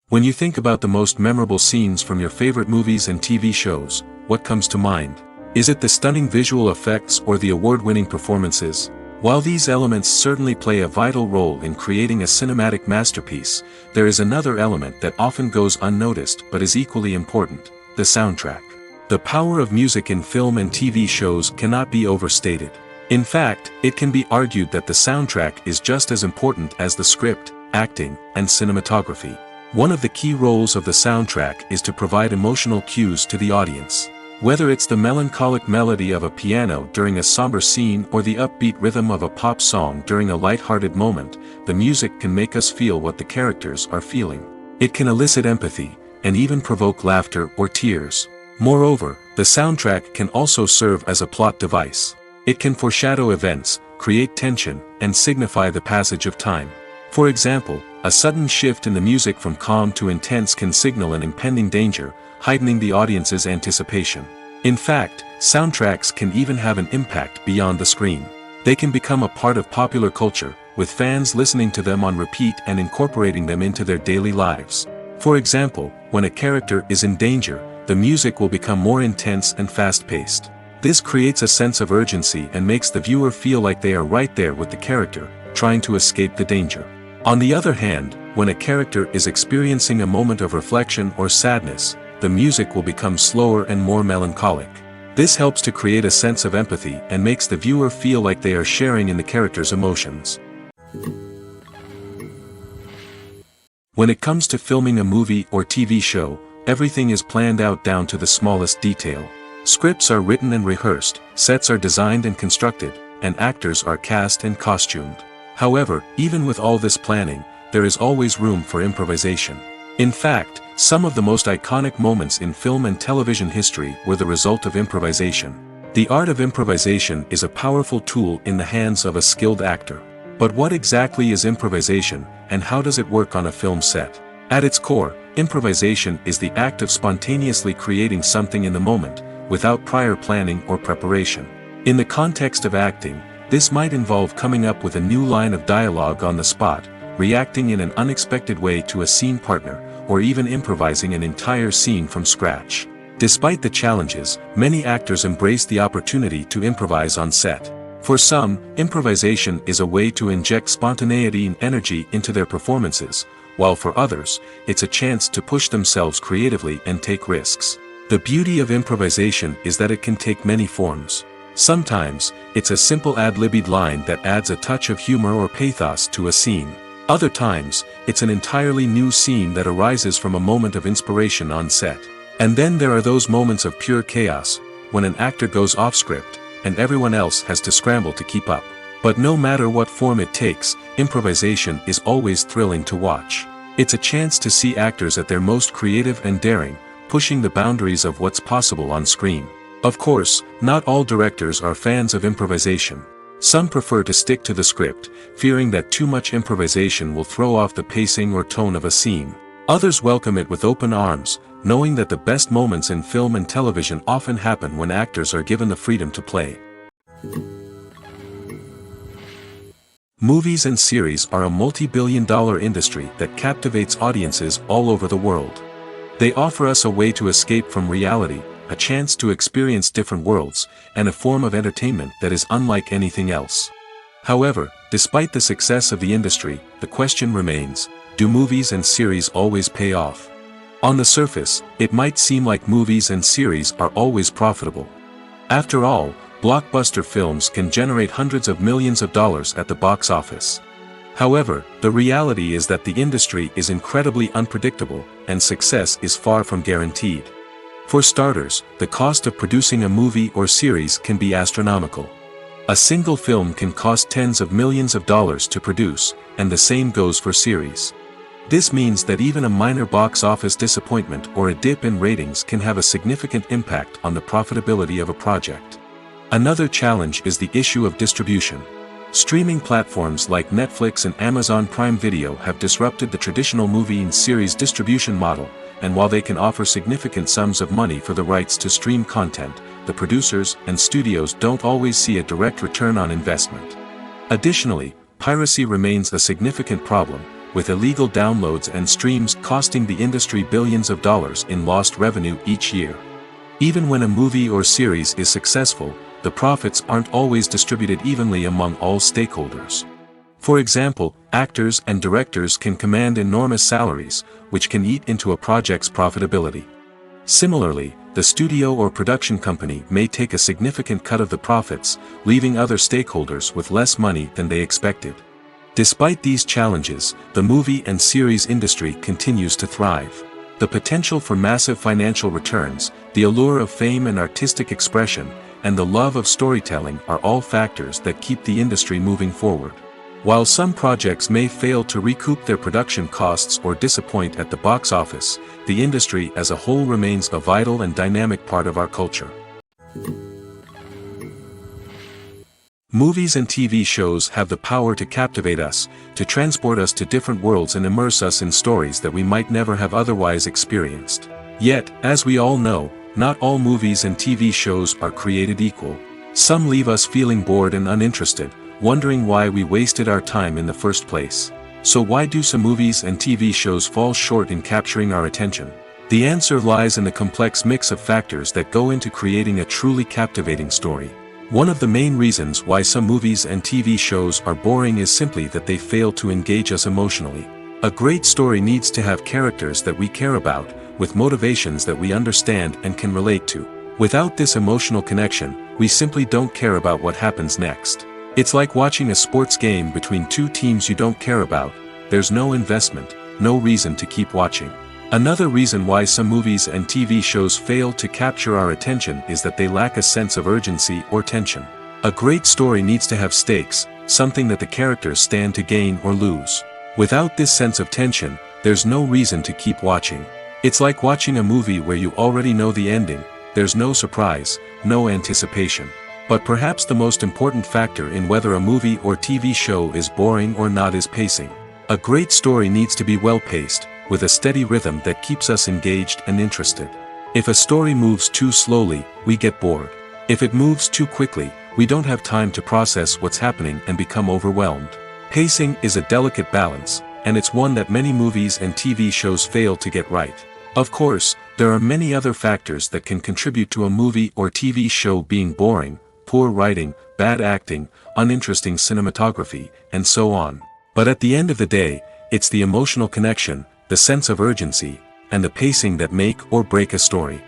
When you think about the most memorable scenes from your favorite movies and TV shows, what comes to mind? Is it the stunning visual effects or the award-winning performances? While these elements certainly play a vital role in creating a cinematic masterpiece, there is another element that often goes unnoticed but is equally important: the soundtrack. The power of music in film and TV shows cannot be overstated. In fact, it can be argued that the soundtrack is just as important as the script, acting, and cinematography. One of the key roles of the soundtrack is to provide emotional cues to the audience. Whether it's the melancholic melody of a piano during a somber scene or the upbeat rhythm of a pop song during a light-hearted moment, the music can make us feel what the characters are feeling. It can elicit empathy, and even provoke laughter or tears. Moreover, the soundtrack can also serve as a plot device. It can foreshadow events, create tension, and signify the passage of time. For example, a sudden shift in the music from calm to intense can signal an impending danger, heightening the audience's anticipation. In fact, soundtracks can even have an impact beyond the screen. They can become a part of popular culture, with fans listening to them on repeat and incorporating them into their daily lives. For example, when a character is in danger, the music will become more intense and fast-paced. This creates a sense of urgency and makes the viewer feel like they are right there with the character, trying to escape the danger. On the other hand, when a character is experiencing a moment of reflection or sadness, the music will become slower and more melancholic. This helps to create a sense of empathy and makes the viewer feel like they are sharing in the character's emotions. When it comes to filming a movie or TV show, everything is planned out down to the smallest detail. Scripts are written and rehearsed, sets are designed and constructed, and actors are cast and costumed. However, even with all this planning, there is always room for improvisation. In fact, some of the most iconic moments in film and television history were the result of improvisation. The art of improvisation is a powerful tool in the hands of a skilled actor. But what exactly is improvisation, and how does it work on a film set? At its core, improvisation is the act of spontaneously creating something in the moment, without prior planning or preparation. In the context of acting, this might involve coming up with a new line of dialogue on the spot, reacting in an unexpected way to a scene partner, or even improvising an entire scene from scratch. Despite the challenges, many actors embrace the opportunity to improvise on set. For some, improvisation is a way to inject spontaneity and energy into their performances, while for others, it's a chance to push themselves creatively and take risks. The beauty of improvisation is that it can take many forms. Sometimes, it's a simple ad-libbed line that adds a touch of humor or pathos to a scene. Other times, it's an entirely new scene that arises from a moment of inspiration on set. And then there are those moments of pure chaos, when an actor goes off script, and everyone else has to scramble to keep up. But no matter what form it takes, improvisation is always thrilling to watch. It's a chance to see actors at their most creative and daring, pushing the boundaries of what's possible on screen. Of course, not all directors are fans of improvisation. Some prefer to stick to the script, fearing that too much improvisation will throw off the pacing or tone of a scene. Others welcome it with open arms, knowing that the best moments in film and television often happen when actors are given the freedom to play. Movies and series are a multi-billion-dollar industry that captivates audiences all over the world. They offer us a way to escape from reality, a chance to experience different worlds, and a form of entertainment that is unlike anything else. However, Despite the success of the industry, the question remains, do movies and series always pay off? On the surface, it might seem like movies and series are always profitable. After all, blockbuster films can generate hundreds of millions of dollars at the box office. However, the reality is that the industry is incredibly unpredictable, and success is far from guaranteed. For starters, the cost of producing a movie or series can be astronomical. A single film can cost tens of millions of dollars to produce, and the same goes for series. This means that even a minor box office disappointment or a dip in ratings can have a significant impact on the profitability of a project. Another challenge is the issue of distribution. Streaming platforms like Netflix and Amazon Prime Video have disrupted the traditional movie and series distribution model, and while they can offer significant sums of money for the rights to stream content, the producers and studios don't always see a direct return on investment. Additionally, piracy remains a significant problem, with illegal downloads and streams costing the industry billions of dollars in lost revenue each year. Even when a movie or series is successful, the profits aren't always distributed evenly among all stakeholders. For example, actors and directors can command enormous salaries, which can eat into a project's profitability. Similarly, the studio or production company may take a significant cut of the profits, leaving other stakeholders with less money than they expected. Despite these challenges, the movie and series industry continues to thrive. The potential for massive financial returns, the allure of fame and artistic expression, and the love of storytelling are all factors that keep the industry moving forward. While some projects may fail to recoup their production costs or disappoint at the box office, the industry as a whole remains a vital and dynamic part of our culture. Movies and TV shows have the power to captivate us, to transport us to different worlds and immerse us in stories that we might never have otherwise experienced. Yet, as we all know, not all movies and TV shows are created equal. Some leave us feeling bored and uninterested, wondering why we wasted our time in the first place. So why do some movies and TV shows fall short in capturing our attention? The answer lies in the complex mix of factors that go into creating a truly captivating story. One of the main reasons why some movies and TV shows are boring is simply that they fail to engage us emotionally. A great story needs to have characters that we care about, with motivations that we understand and can relate to. Without this emotional connection, we simply don't care about what happens next. It's like watching a sports game between two teams you don't care about. There's no investment, no reason to keep watching. Another reason why some movies and TV shows fail to capture our attention is that they lack a sense of urgency or tension. A great story needs to have stakes, something that the characters stand to gain or lose. Without this sense of tension, there's no reason to keep watching. It's like watching a movie where you already know the ending, there's no surprise, no anticipation. But perhaps the most important factor in whether a movie or TV show is boring or not is pacing. A great story needs to be well-paced, with a steady rhythm that keeps us engaged and interested. If a story moves too slowly, we get bored. If it moves too quickly, we don't have time to process what's happening and become overwhelmed. Pacing is a delicate balance, and it's one that many movies and TV shows fail to get right. Of course, there are many other factors that can contribute to a movie or TV show being boring: poor writing, bad acting, uninteresting cinematography, and so on. But at the end of the day, it's the emotional connection, the sense of urgency, and the pacing that make or break a story.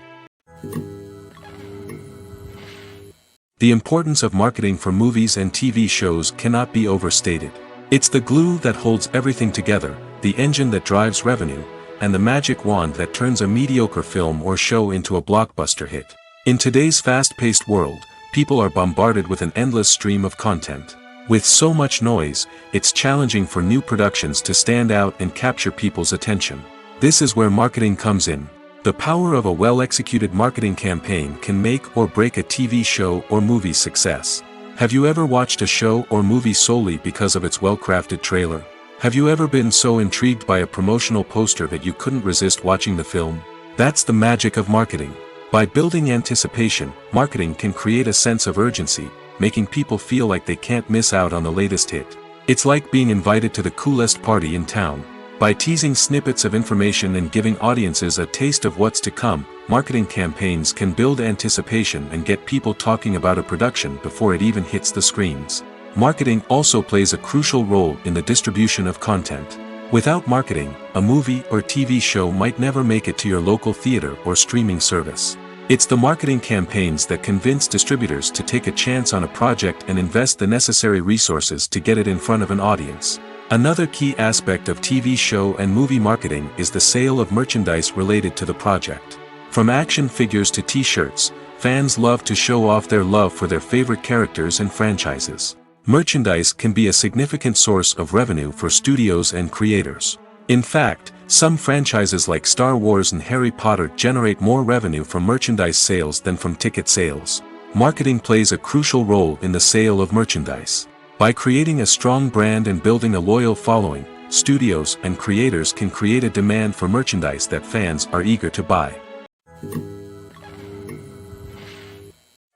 The importance of marketing for movies and TV shows cannot be overstated. It's the glue that holds everything together, the engine that drives revenue, and the magic wand that turns a mediocre film or show into a blockbuster hit. In today's fast-paced world, people are bombarded with an endless stream of content. With so much noise, it's challenging for new productions to stand out and capture people's attention. This is where marketing comes in. The power of a well-executed marketing campaign can make or break a TV show or movie's success. Have you ever watched a show or movie solely because of its well-crafted trailer? Have you ever been so intrigued by a promotional poster that you couldn't resist watching the film? That's the magic of marketing. By building anticipation, marketing can create a sense of urgency, making people feel like they can't miss out on the latest hit. It's like being invited to the coolest party in town. By teasing snippets of information and giving audiences a taste of what's to come, marketing campaigns can build anticipation and get people talking about a production before it even hits the screens. Marketing also plays a crucial role in the distribution of content. Without marketing, a movie or TV show might never make it to your local theater or streaming service. It's the marketing campaigns that convince distributors to take a chance on a project and invest the necessary resources to get it in front of an audience. Another key aspect of TV show and movie marketing is the sale of merchandise related to the project. From action figures to t-shirts, fans love to show off their love for their favorite characters and franchises. Merchandise can be a significant source of revenue for studios and creators. In fact, some franchises like Star Wars and Harry Potter generate more revenue from merchandise sales than from ticket sales. Marketing plays a crucial role in the sale of merchandise. By creating a strong brand and building a loyal following, studios and creators can create a demand for merchandise that fans are eager to buy.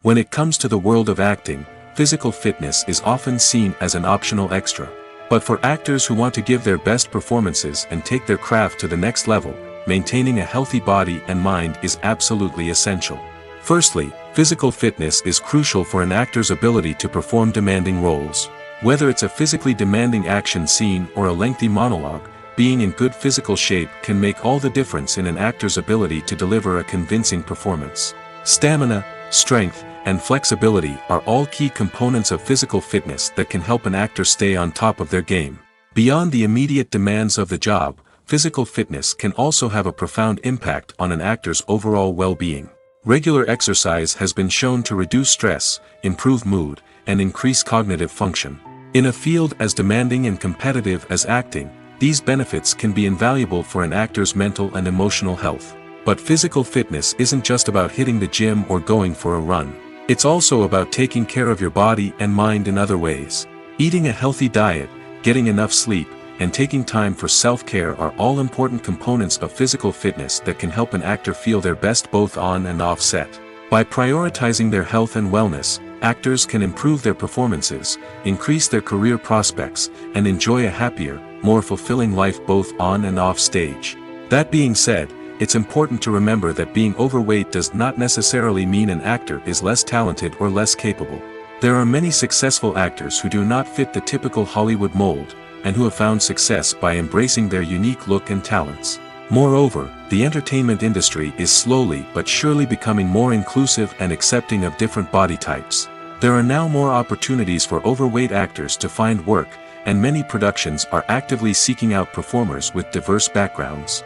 When it comes to the world of acting, physical fitness is often seen as an optional extra. But for actors who want to give their best performances and take their craft to the next level, maintaining a healthy body and mind is absolutely essential. Firstly, physical fitness is crucial for an actor's ability to perform demanding roles. Whether it's a physically demanding action scene or a lengthy monologue, being in good physical shape can make all the difference in an actor's ability to deliver a convincing performance. Stamina, strength, and flexibility are all key components of physical fitness that can help an actor stay on top of their game. Beyond the immediate demands of the job, physical fitness can also have a profound impact on an actor's overall well-being. Regular exercise has been shown to reduce stress, improve mood, and increase cognitive function. In a field as demanding and competitive as acting, these benefits can be invaluable for an actor's mental and emotional health. But physical fitness isn't just about hitting the gym or going for a run. It's also about taking care of your body and mind in other ways. Eating a healthy diet, getting enough sleep, and taking time for self-care are all important components of physical fitness that can help an actor feel their best both on and off set. By prioritizing their health and wellness, actors can improve their performances, increase their career prospects, and enjoy a happier, more fulfilling life both on and off stage. That being said, it's important to remember that being overweight does not necessarily mean an actor is less talented or less capable. There are many successful actors who do not fit the typical Hollywood mold, and who have found success by embracing their unique look and talents. Moreover, the entertainment industry is slowly but surely becoming more inclusive and accepting of different body types. There are now more opportunities for overweight actors to find work, and many productions are actively seeking out performers with diverse backgrounds.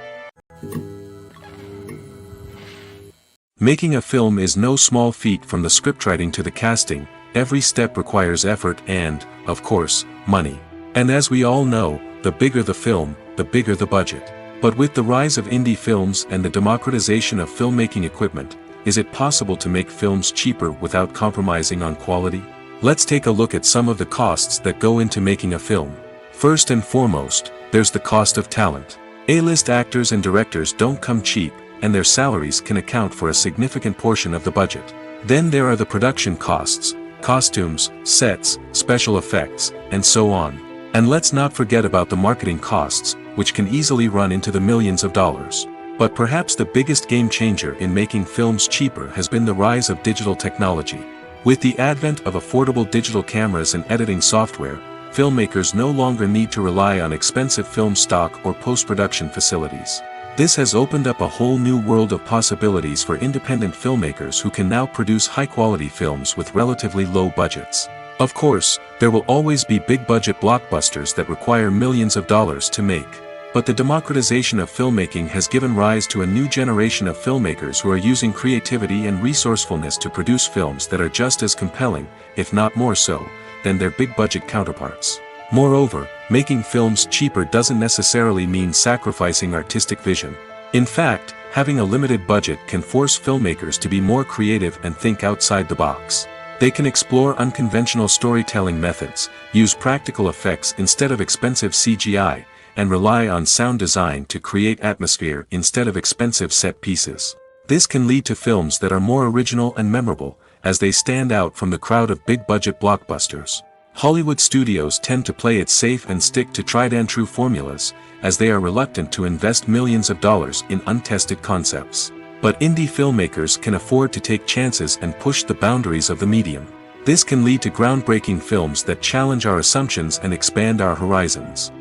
Making a film is no small feat. From the scriptwriting to the casting, every step requires effort and, of course, money. And as we all know, the bigger the film, the bigger the budget. But with the rise of indie films and the democratization of filmmaking equipment, is it possible to make films cheaper without compromising on quality? Let's take a look at some of the costs that go into making a film. First and foremost, there's the cost of talent. A-list actors and directors don't come cheap, and their salaries can account for a significant portion of the budget. Then there are the production costs, costumes, sets, special effects, and so on. And let's not forget about the marketing costs, which can easily run into the millions of dollars. But perhaps the biggest game changer in making films cheaper has been the rise of digital technology. With the advent of affordable digital cameras and editing software, filmmakers no longer need to rely on expensive film stock or post-production facilities. This has opened up a whole new world of possibilities for independent filmmakers who can now produce high-quality films with relatively low budgets. Of course, there will always be big-budget blockbusters that require millions of dollars to make. But the democratization of filmmaking has given rise to a new generation of filmmakers who are using creativity and resourcefulness to produce films that are just as compelling, if not more so, than their big-budget counterparts. Moreover, making films cheaper doesn't necessarily mean sacrificing artistic vision. In fact, having a limited budget can force filmmakers to be more creative and think outside the box. They can explore unconventional storytelling methods, use practical effects instead of expensive CGI, and rely on sound design to create atmosphere instead of expensive set pieces. This can lead to films that are more original and memorable, as they stand out from the crowd of big-budget blockbusters. Hollywood studios tend to play it safe and stick to tried-and-true formulas, as they are reluctant to invest millions of dollars in untested concepts. But indie filmmakers can afford to take chances and push the boundaries of the medium. This can lead to groundbreaking films that challenge our assumptions and expand our horizons.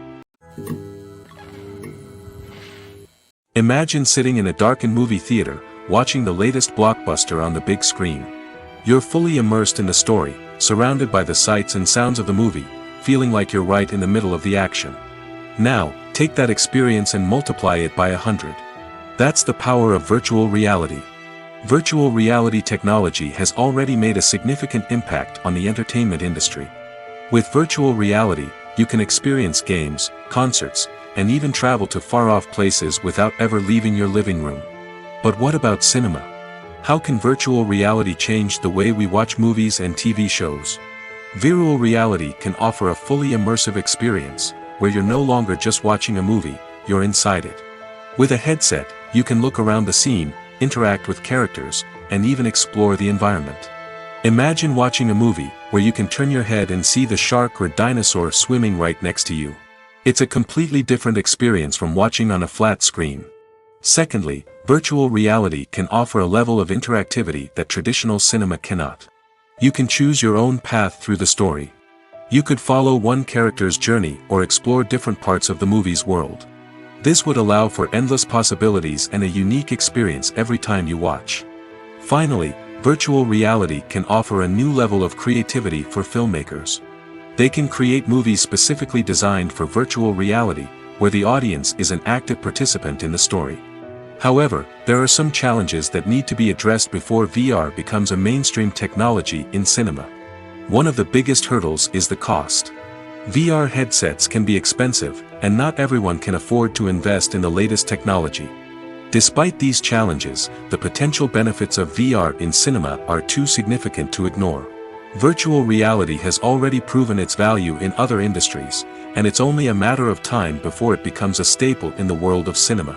Imagine sitting in a darkened movie theater, watching the latest blockbuster on the big screen. You're fully immersed in the story, surrounded by the sights and sounds of the movie, feeling like you're right in the middle of the action. Now, take that experience and multiply it by 100. That's the power of virtual reality. Virtual reality technology has already made a significant impact on the entertainment industry. With virtual reality, you can experience games, concerts, and even travel to far-off places without ever leaving your living room. But what about cinema? How can virtual reality change the way we watch movies and TV shows? Virtual reality can offer a fully immersive experience, where you're no longer just watching a movie, you're inside it. With a headset, you can look around the scene, interact with characters, and even explore the environment. Imagine watching a movie where you can turn your head and see the shark or dinosaur swimming right next to you. It's a completely different experience from watching on a flat screen. Secondly, virtual reality can offer a level of interactivity that traditional cinema cannot. You can choose your own path through the story. You could follow one character's journey or explore different parts of the movie's world. This would allow for endless possibilities and a unique experience every time you watch. Finally, virtual reality can offer a new level of creativity for filmmakers. They can create movies specifically designed for virtual reality, where the audience is an active participant in the story. However, there are some challenges that need to be addressed before VR becomes a mainstream technology in cinema. One of the biggest hurdles is the cost. VR headsets can be expensive, and not everyone can afford to invest in the latest technology. Despite these challenges, the potential benefits of VR in cinema are too significant to ignore. Virtual reality has already proven its value in other industries, and it's only a matter of time before it becomes a staple in the world of cinema.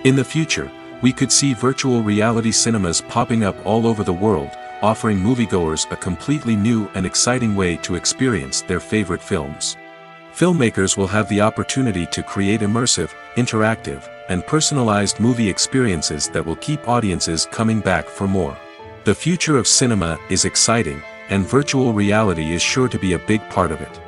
In the future, we could see virtual reality cinemas popping up all over the world, offering moviegoers a completely new and exciting way to experience their favorite films. Filmmakers will have the opportunity to create immersive, interactive, and personalized movie experiences that will keep audiences coming back for more. The future of cinema is exciting, and virtual reality is sure to be a big part of it.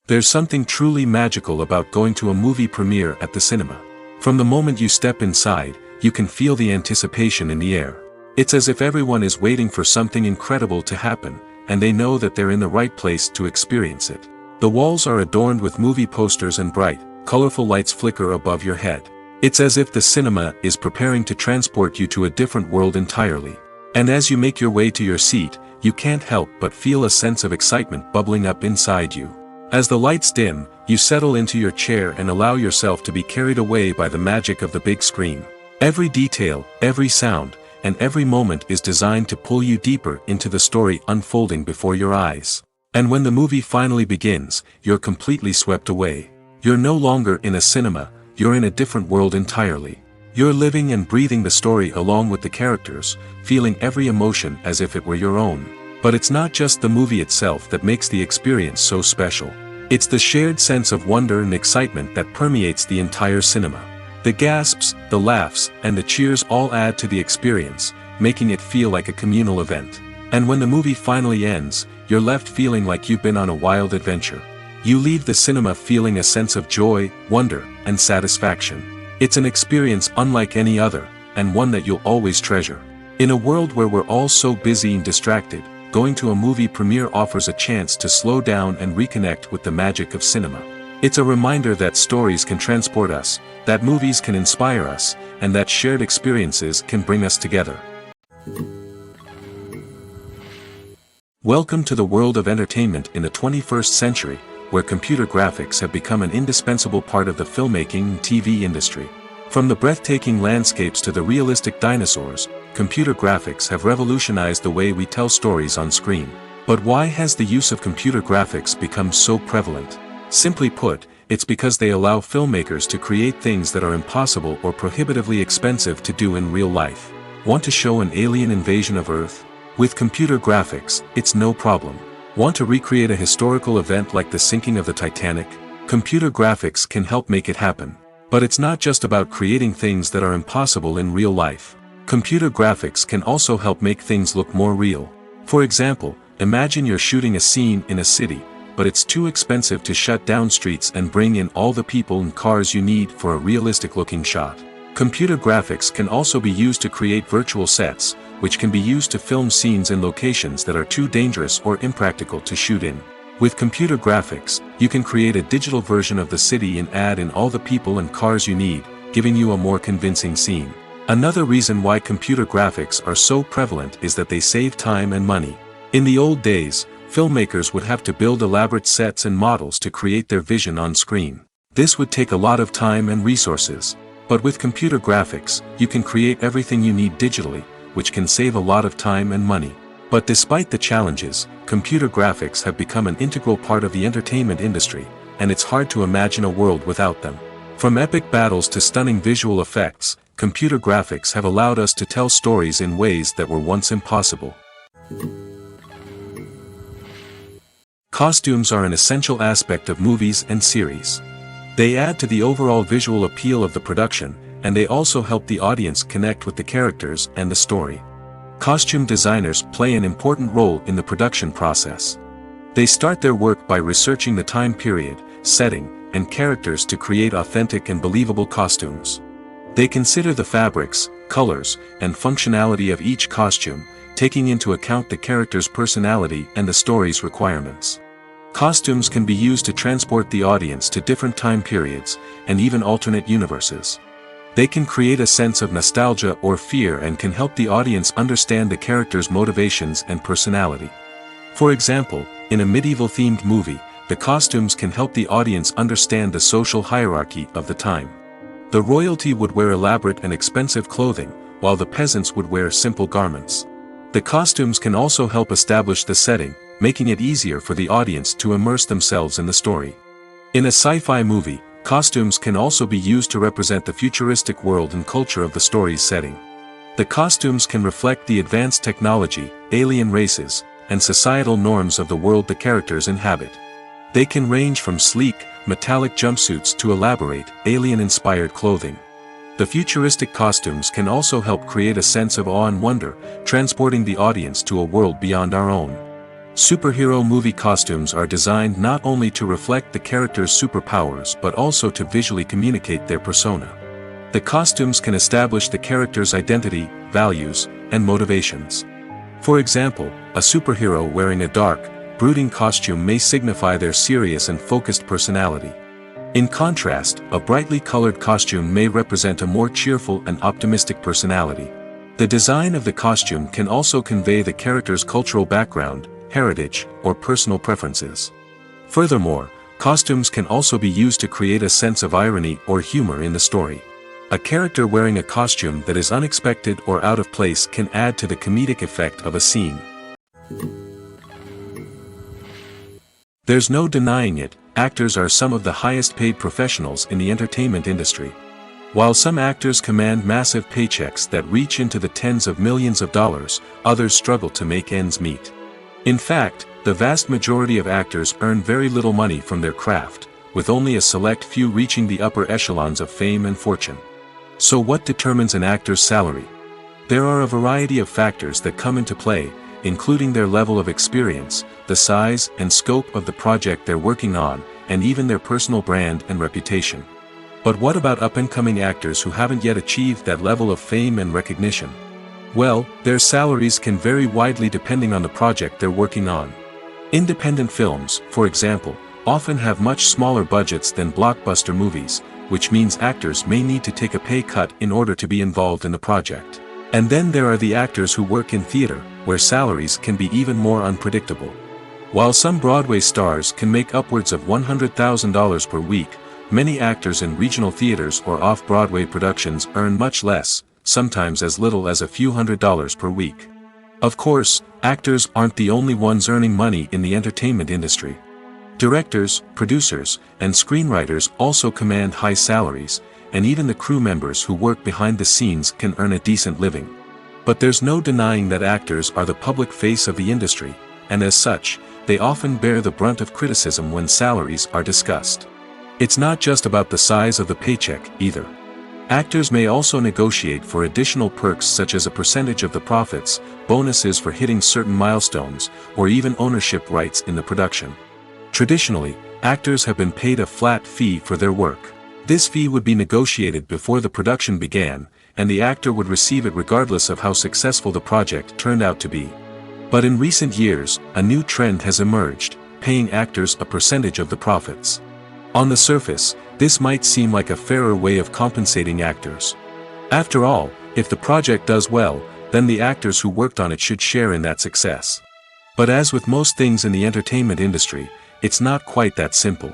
There's something truly magical about going to a movie premiere at the cinema. From the moment you step inside, you can feel the anticipation in the air. It's as if everyone is waiting for something incredible to happen, and they know that they're in the right place to experience it. The walls are adorned with movie posters and bright, colorful lights flicker above your head. It's as if the cinema is preparing to transport you to a different world entirely. And as you make your way to your seat, you can't help but feel a sense of excitement bubbling up inside you. As the lights dim, you settle into your chair and allow yourself to be carried away by the magic of the big screen. Every detail, every sound, and every moment is designed to pull you deeper into the story unfolding before your eyes. And when the movie finally begins, you're completely swept away. You're no longer in a cinema, you're in a different world entirely. You're living and breathing the story along with the characters, feeling every emotion as if it were your own. But it's not just the movie itself that makes the experience so special. It's the shared sense of wonder and excitement that permeates the entire cinema. The gasps, the laughs, and the cheers all add to the experience, making it feel like a communal event. And when the movie finally ends, you're left feeling like you've been on a wild adventure. You leave the cinema feeling a sense of joy, wonder, and satisfaction. It's an experience unlike any other, and one that you'll always treasure. In a world where we're all so busy and distracted, going to a movie premiere offers a chance to slow down and reconnect with the magic of cinema. It's a reminder that stories can transport us, that movies can inspire us, and that shared experiences can bring us together. Welcome to the world of entertainment in the 21st century, where computer graphics have become an indispensable part of the filmmaking and TV industry. From the breathtaking landscapes to the realistic dinosaurs, computer graphics have revolutionized the way we tell stories on screen. But why has the use of computer graphics become so prevalent? Simply put, it's because they allow filmmakers to create things that are impossible or prohibitively expensive to do in real life. Want to show an alien invasion of Earth? With computer graphics, it's no problem. Want to recreate a historical event like the sinking of the Titanic? Computer graphics can help make it happen. But it's not just about creating things that are impossible in real life. Computer graphics can also help make things look more real. For example, imagine you're shooting a scene in a city, but it's too expensive to shut down streets and bring in all the people and cars you need for a realistic-looking shot. Computer graphics can also be used to create virtual sets, which can be used to film scenes in locations that are too dangerous or impractical to shoot in. With computer graphics, you can create a digital version of the city and add in all the people and cars you need, giving you a more convincing scene. Another reason why computer graphics are so prevalent is that they save time and money. In the old days, filmmakers would have to build elaborate sets and models to create their vision on screen. This would take a lot of time and resources. But with computer graphics, you can create everything you need digitally, which can save a lot of time and money. But despite the challenges, computer graphics have become an integral part of the entertainment industry, and it's hard to imagine a world without them. From epic battles to stunning visual effects, computer graphics have allowed us to tell stories in ways that were once impossible. Costumes are an essential aspect of movies and series. They add to the overall visual appeal of the production, and they also help the audience connect with the characters and the story. Costume designers play an important role in the production process. They start their work by researching the time period, setting, and characters to create authentic and believable costumes. They consider the fabrics, colors, and functionality of each costume, taking into account the character's personality and the story's requirements. Costumes can be used to transport the audience to different time periods, and even alternate universes. They can create a sense of nostalgia or fear and can help the audience understand the character's motivations and personality. For example, in a medieval-themed movie, the costumes can help the audience understand the social hierarchy of the time. The royalty would wear elaborate and expensive clothing, while the peasants would wear simple garments. The costumes can also help establish the setting, making it easier for the audience to immerse themselves in the story. In a sci-fi movie, costumes can also be used to represent the futuristic world and culture of the story's setting. The costumes can reflect the advanced technology, alien races, and societal norms of the world the characters inhabit. They can range from sleek, metallic jumpsuits to elaborate, alien-inspired clothing. The futuristic costumes can also help create a sense of awe and wonder, transporting the audience to a world beyond our own. Superhero movie costumes are designed not only to reflect the character's superpowers but also to visually communicate their persona. The costumes can establish the character's identity, values, and motivations. For example, a superhero wearing a dark, brooding costume may signify their serious and focused personality. In contrast, a brightly colored costume may represent a more cheerful and optimistic personality. The design of the costume can also convey the character's cultural background, heritage, or personal preferences. Furthermore, costumes can also be used to create a sense of irony or humor in the story. A character wearing a costume that is unexpected or out of place can add to the comedic effect of a scene. There's no denying it, actors are some of the highest paid professionals in the entertainment industry. While some actors command massive paychecks that reach into the tens of millions of dollars, others struggle to make ends meet. In fact, the vast majority of actors earn very little money from their craft, with only a select few reaching the upper echelons of fame and fortune. So what determines an actor's salary? There are a variety of factors that come into play, including their level of experience, the size and scope of the project they're working on, and even their personal brand and reputation. But what about up-and-coming actors who haven't yet achieved that level of fame and recognition? Well, their salaries can vary widely depending on the project they're working on. Independent films, for example, often have much smaller budgets than blockbuster movies, which means actors may need to take a pay cut in order to be involved in the project. And then there are the actors who work in theater, where salaries can be even more unpredictable. While some Broadway stars can make upwards of $100,000 per week, many actors in regional theaters or off-Broadway productions earn much less, sometimes as little as a few $100s per week. Of course, actors aren't the only ones earning money in the entertainment industry. Directors, producers, and screenwriters also command high salaries, and even the crew members who work behind the scenes can earn a decent living. But there's no denying that actors are the public face of the industry, and as such, they often bear the brunt of criticism when salaries are discussed. It's not just about the size of the paycheck, either. Actors may also negotiate for additional perks such as a percentage of the profits, bonuses for hitting certain milestones, or even ownership rights in the production. Traditionally, actors have been paid a flat fee for their work. This fee would be negotiated before the production began, and the actor would receive it regardless of how successful the project turned out to be. But in recent years, a new trend has emerged, paying actors a percentage of the profits. On the surface, this might seem like a fairer way of compensating actors. After all, if the project does well, then the actors who worked on it should share in that success. But as with most things in the entertainment industry, it's not quite that simple.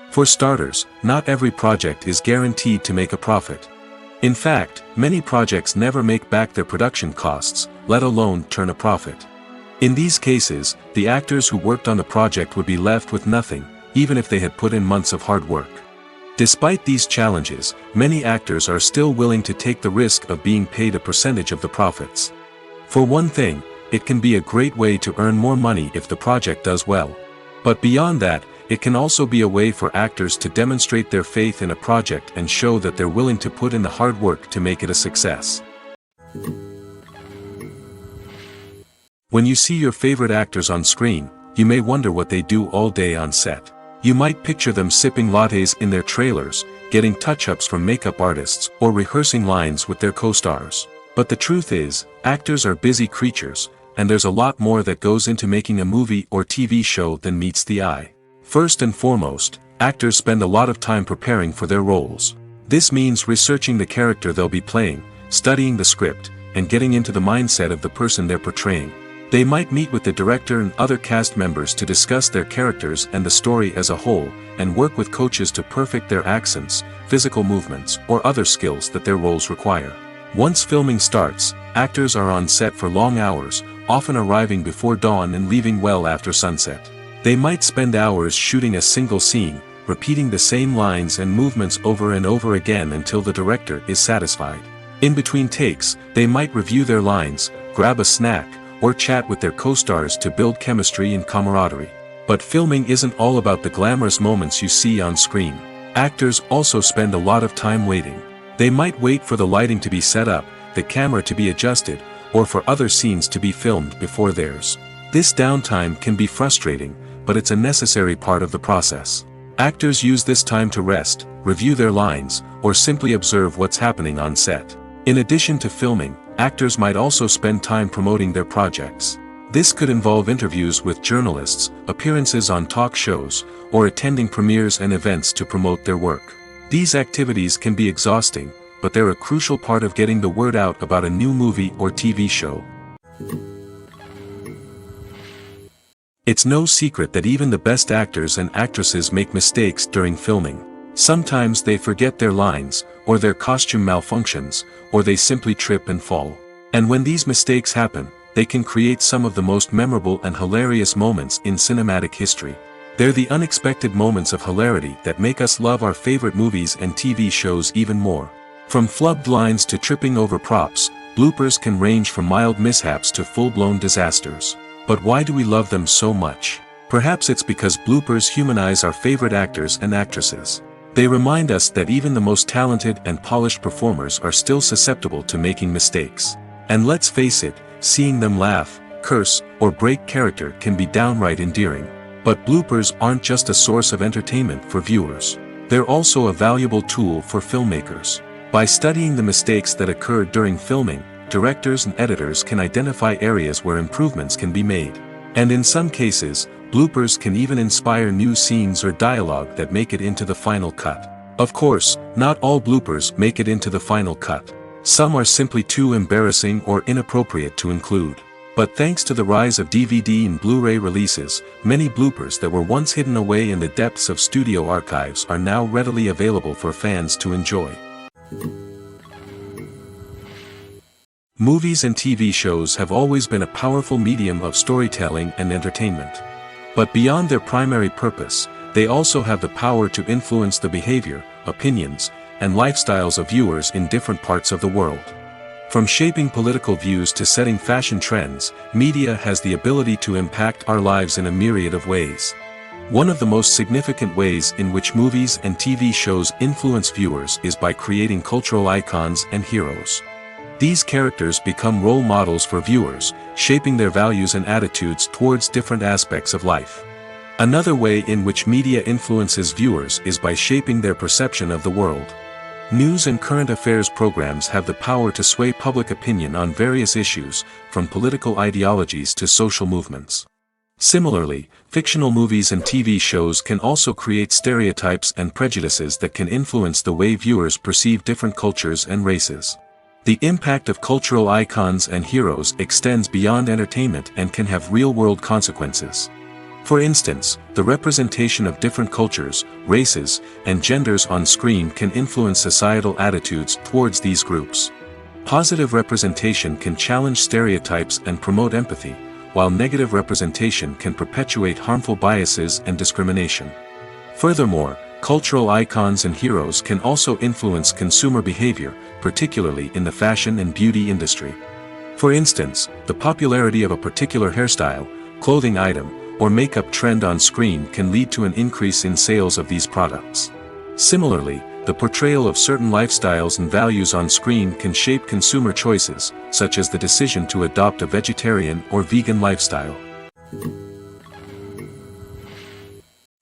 For starters, not every project is guaranteed to make a profit. In fact, many projects never make back their production costs, let alone turn a profit. In these cases, the actors who worked on the project would be left with nothing, even if they had put in months of hard work. Despite these challenges, many actors are still willing to take the risk of being paid a percentage of the profits. For one thing, it can be a great way to earn more money if the project does well. But beyond that, it can also be a way for actors to demonstrate their faith in a project and show that they're willing to put in the hard work to make it a success. When you see your favorite actors on screen, you may wonder what they do all day on set. You might picture them sipping lattes in their trailers, getting touch-ups from makeup artists, or rehearsing lines with their co-stars. But the truth is, actors are busy creatures, and there's a lot more that goes into making a movie or TV show than meets the eye. First and foremost, actors spend a lot of time preparing for their roles. This means researching the character they'll be playing, studying the script, and getting into the mindset of the person they're portraying. They might meet with the director and other cast members to discuss their characters and the story as a whole, and work with coaches to perfect their accents, physical movements, or other skills that their roles require. Once filming starts, actors are on set for long hours, often arriving before dawn and leaving well after sunset. They might spend hours shooting a single scene, repeating the same lines and movements over and over again until the director is satisfied. In between takes, they might review their lines, grab a snack, or chat with their co-stars to build chemistry and camaraderie. But filming isn't all about the glamorous moments you see on screen. Actors also spend a lot of time waiting. They might wait for the lighting to be set up, the camera to be adjusted, or for other scenes to be filmed before theirs. This downtime can be frustrating, but it's a necessary part of the process. Actors use this time to rest, review their lines, or simply observe what's happening on set. In addition to filming, actors might also spend time promoting their projects. This could involve interviews with journalists, appearances on talk shows, or attending premieres and events to promote their work. These activities can be exhausting, but they're a crucial part of getting the word out about a new movie or TV show. It's no secret that even the best actors and actresses make mistakes during filming. Sometimes they forget their lines, or their costume malfunctions, or they simply trip and fall. And when these mistakes happen, they can create some of the most memorable and hilarious moments in cinematic history. They're the unexpected moments of hilarity that make us love our favorite movies and TV shows even more. From flubbed lines to tripping over props, bloopers can range from mild mishaps to full-blown disasters. But why do we love them so much? Perhaps it's because bloopers humanize our favorite actors and actresses. They remind us that even the most talented and polished performers are still susceptible to making mistakes. And let's face it, seeing them laugh, curse, or break character can be downright endearing. But bloopers aren't just a source of entertainment for viewers. They're also a valuable tool for filmmakers. By studying the mistakes that occurred during filming, directors and editors can identify areas where improvements can be made. And in some cases, bloopers can even inspire new scenes or dialogue that make it into the final cut. Of course, not all bloopers make it into the final cut. Some are simply too embarrassing or inappropriate to include. But thanks to the rise of DVD and Blu-ray releases, many bloopers that were once hidden away in the depths of studio archives are now readily available for fans to enjoy. Movies and TV shows have always been a powerful medium of storytelling and entertainment. But beyond their primary purpose, they also have the power to influence the behavior, opinions, and lifestyles of viewers in different parts of the world. From shaping political views to setting fashion trends, media has the ability to impact our lives in a myriad of ways. One of the most significant ways in which movies and TV shows influence viewers is by creating cultural icons and heroes. These characters become role models for viewers, shaping their values and attitudes towards different aspects of life. Another way in which media influences viewers is by shaping their perception of the world. News and current affairs programs have the power to sway public opinion on various issues, from political ideologies to social movements. Similarly, fictional movies and TV shows can also create stereotypes and prejudices that can influence the way viewers perceive different cultures and races. The impact of cultural icons and heroes extends beyond entertainment and can have real-world consequences. For instance, the representation of different cultures, races, and genders on screen can influence societal attitudes towards these groups. Positive representation can challenge stereotypes and promote empathy, while negative representation can perpetuate harmful biases and discrimination. Furthermore, cultural icons and heroes can also influence consumer behavior, particularly in the fashion and beauty industry. For instance, the popularity of a particular hairstyle, clothing item, or makeup trend on screen can lead to an increase in sales of these products. Similarly, the portrayal of certain lifestyles and values on screen can shape consumer choices, such as the decision to adopt a vegetarian or vegan lifestyle.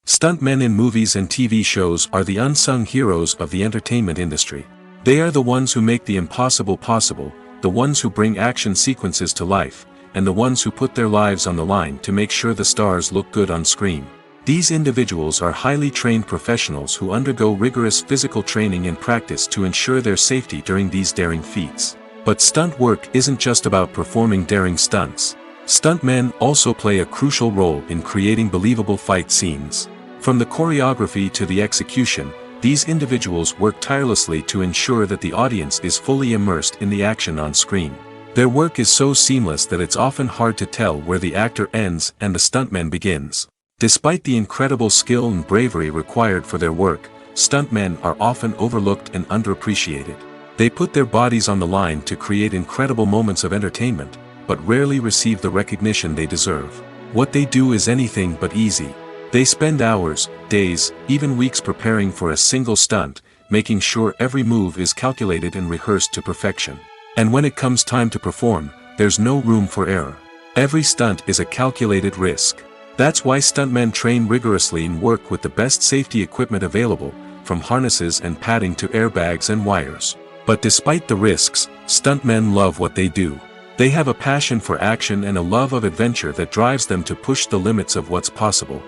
Stuntmen in movies and TV shows are the unsung heroes of the entertainment industry. They are the ones who make the impossible possible, the ones who bring action sequences to life, and the ones who put their lives on the line to make sure the stars look good on screen. These individuals are highly trained professionals who undergo rigorous physical training and practice to ensure their safety during these daring feats. But stunt work isn't just about performing daring stunts. Stuntmen also play a crucial role in creating believable fight scenes. From the choreography to the execution, these individuals work tirelessly to ensure that the audience is fully immersed in the action on screen. Their work is so seamless that it's often hard to tell where the actor ends and the stuntman begins. Despite the incredible skill and bravery required for their work, stuntmen are often overlooked and underappreciated. They put their bodies on the line to create incredible moments of entertainment, but rarely receive the recognition they deserve. What they do is anything but easy. They spend hours, days, even weeks preparing for a single stunt, making sure every move is calculated and rehearsed to perfection. And when it comes time to perform, there's no room for error. Every stunt is a calculated risk. That's why stuntmen train rigorously and work with the best safety equipment available, from harnesses and padding to airbags and wires. But despite the risks, stuntmen love what they do. They have a passion for action and a love of adventure that drives them to push the limits of what's possible.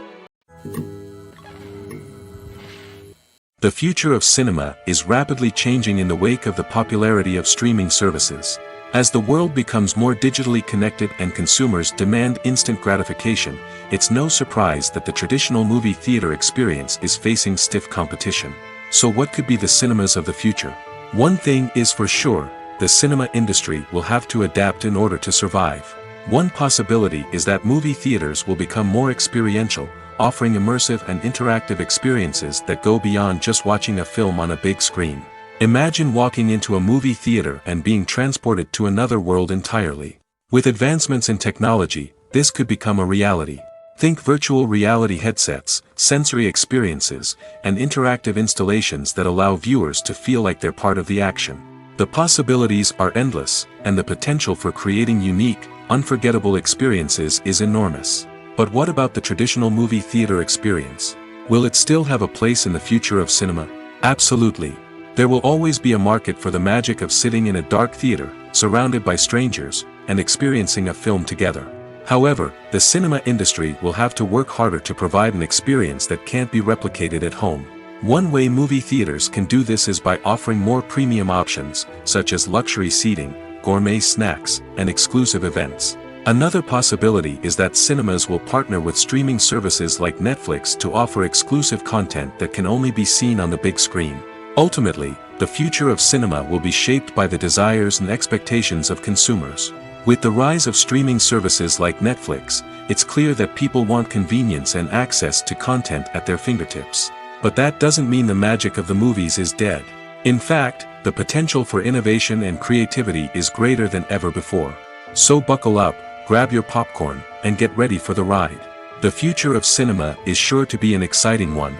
The future of cinema is rapidly changing in the wake of the popularity of streaming services. As the world becomes more digitally connected and consumers demand instant gratification, it's no surprise that the traditional movie theater experience is facing stiff competition. So what could be the cinemas of the future? One thing is for sure, the cinema industry will have to adapt in order to survive. One possibility is that movie theaters will become more experiential, offering immersive and interactive experiences that go beyond just watching a film on a big screen. Imagine walking into a movie theater and being transported to another world entirely. With advancements in technology, this could become a reality. Think virtual reality headsets, sensory experiences, and interactive installations that allow viewers to feel like they're part of the action. The possibilities are endless, and the potential for creating unique, unforgettable experiences is enormous. But what about the traditional movie theater experience? Will it still have a place in the future of cinema? Absolutely. There will always be a market for the magic of sitting in a dark theater, surrounded by strangers, and experiencing a film together. However, the cinema industry will have to work harder to provide an experience that can't be replicated at home. One way movie theaters can do this is by offering more premium options, such as luxury seating, gourmet snacks, and exclusive events. Another possibility is that cinemas will partner with streaming services like Netflix to offer exclusive content that can only be seen on the big screen. Ultimately, the future of cinema will be shaped by the desires and expectations of consumers. With the rise of streaming services like Netflix, it's clear that people want convenience and access to content at their fingertips. But that doesn't mean the magic of the movies is dead. In fact, the potential for innovation and creativity is greater than ever before. So buckle up, grab your popcorn, and get ready for the ride. The future of cinema is sure to be an exciting one.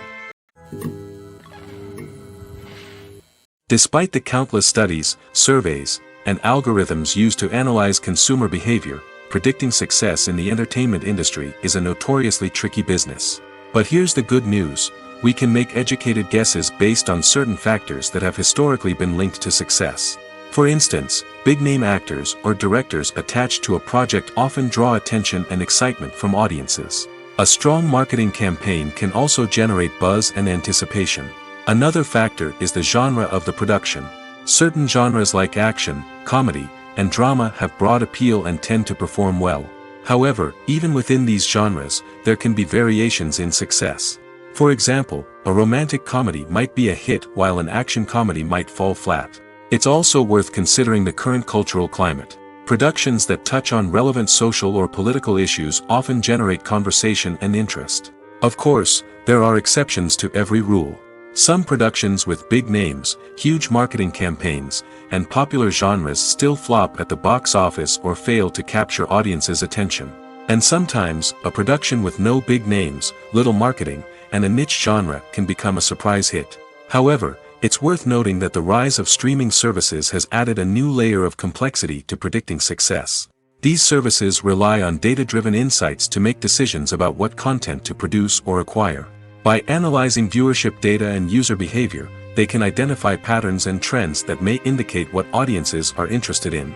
Despite the countless studies, surveys, and algorithms used to analyze consumer behavior, predicting success in the entertainment industry is a notoriously tricky business. But here's the good news: we can make educated guesses based on certain factors that have historically been linked to success. For instance, big-name actors or directors attached to a project often draw attention and excitement from audiences. A strong marketing campaign can also generate buzz and anticipation. Another factor is the genre of the production. Certain genres like action, comedy, and drama have broad appeal and tend to perform well. However, even within these genres, there can be variations in success. For example, a romantic comedy might be a hit while an action comedy might fall flat. It's also worth considering the current cultural climate. Productions that touch on relevant social or political issues often generate conversation and interest. Of course, there are exceptions to every rule. Some productions with big names, huge marketing campaigns, and popular genres still flop at the box office or fail to capture audiences' attention. And sometimes, a production with no big names, little marketing, and a niche genre can become a surprise hit. However, it's worth noting that the rise of streaming services has added a new layer of complexity to predicting success. These services rely on data-driven insights to make decisions about what content to produce or acquire. By analyzing viewership data and user behavior, they can identify patterns and trends that may indicate what audiences are interested in.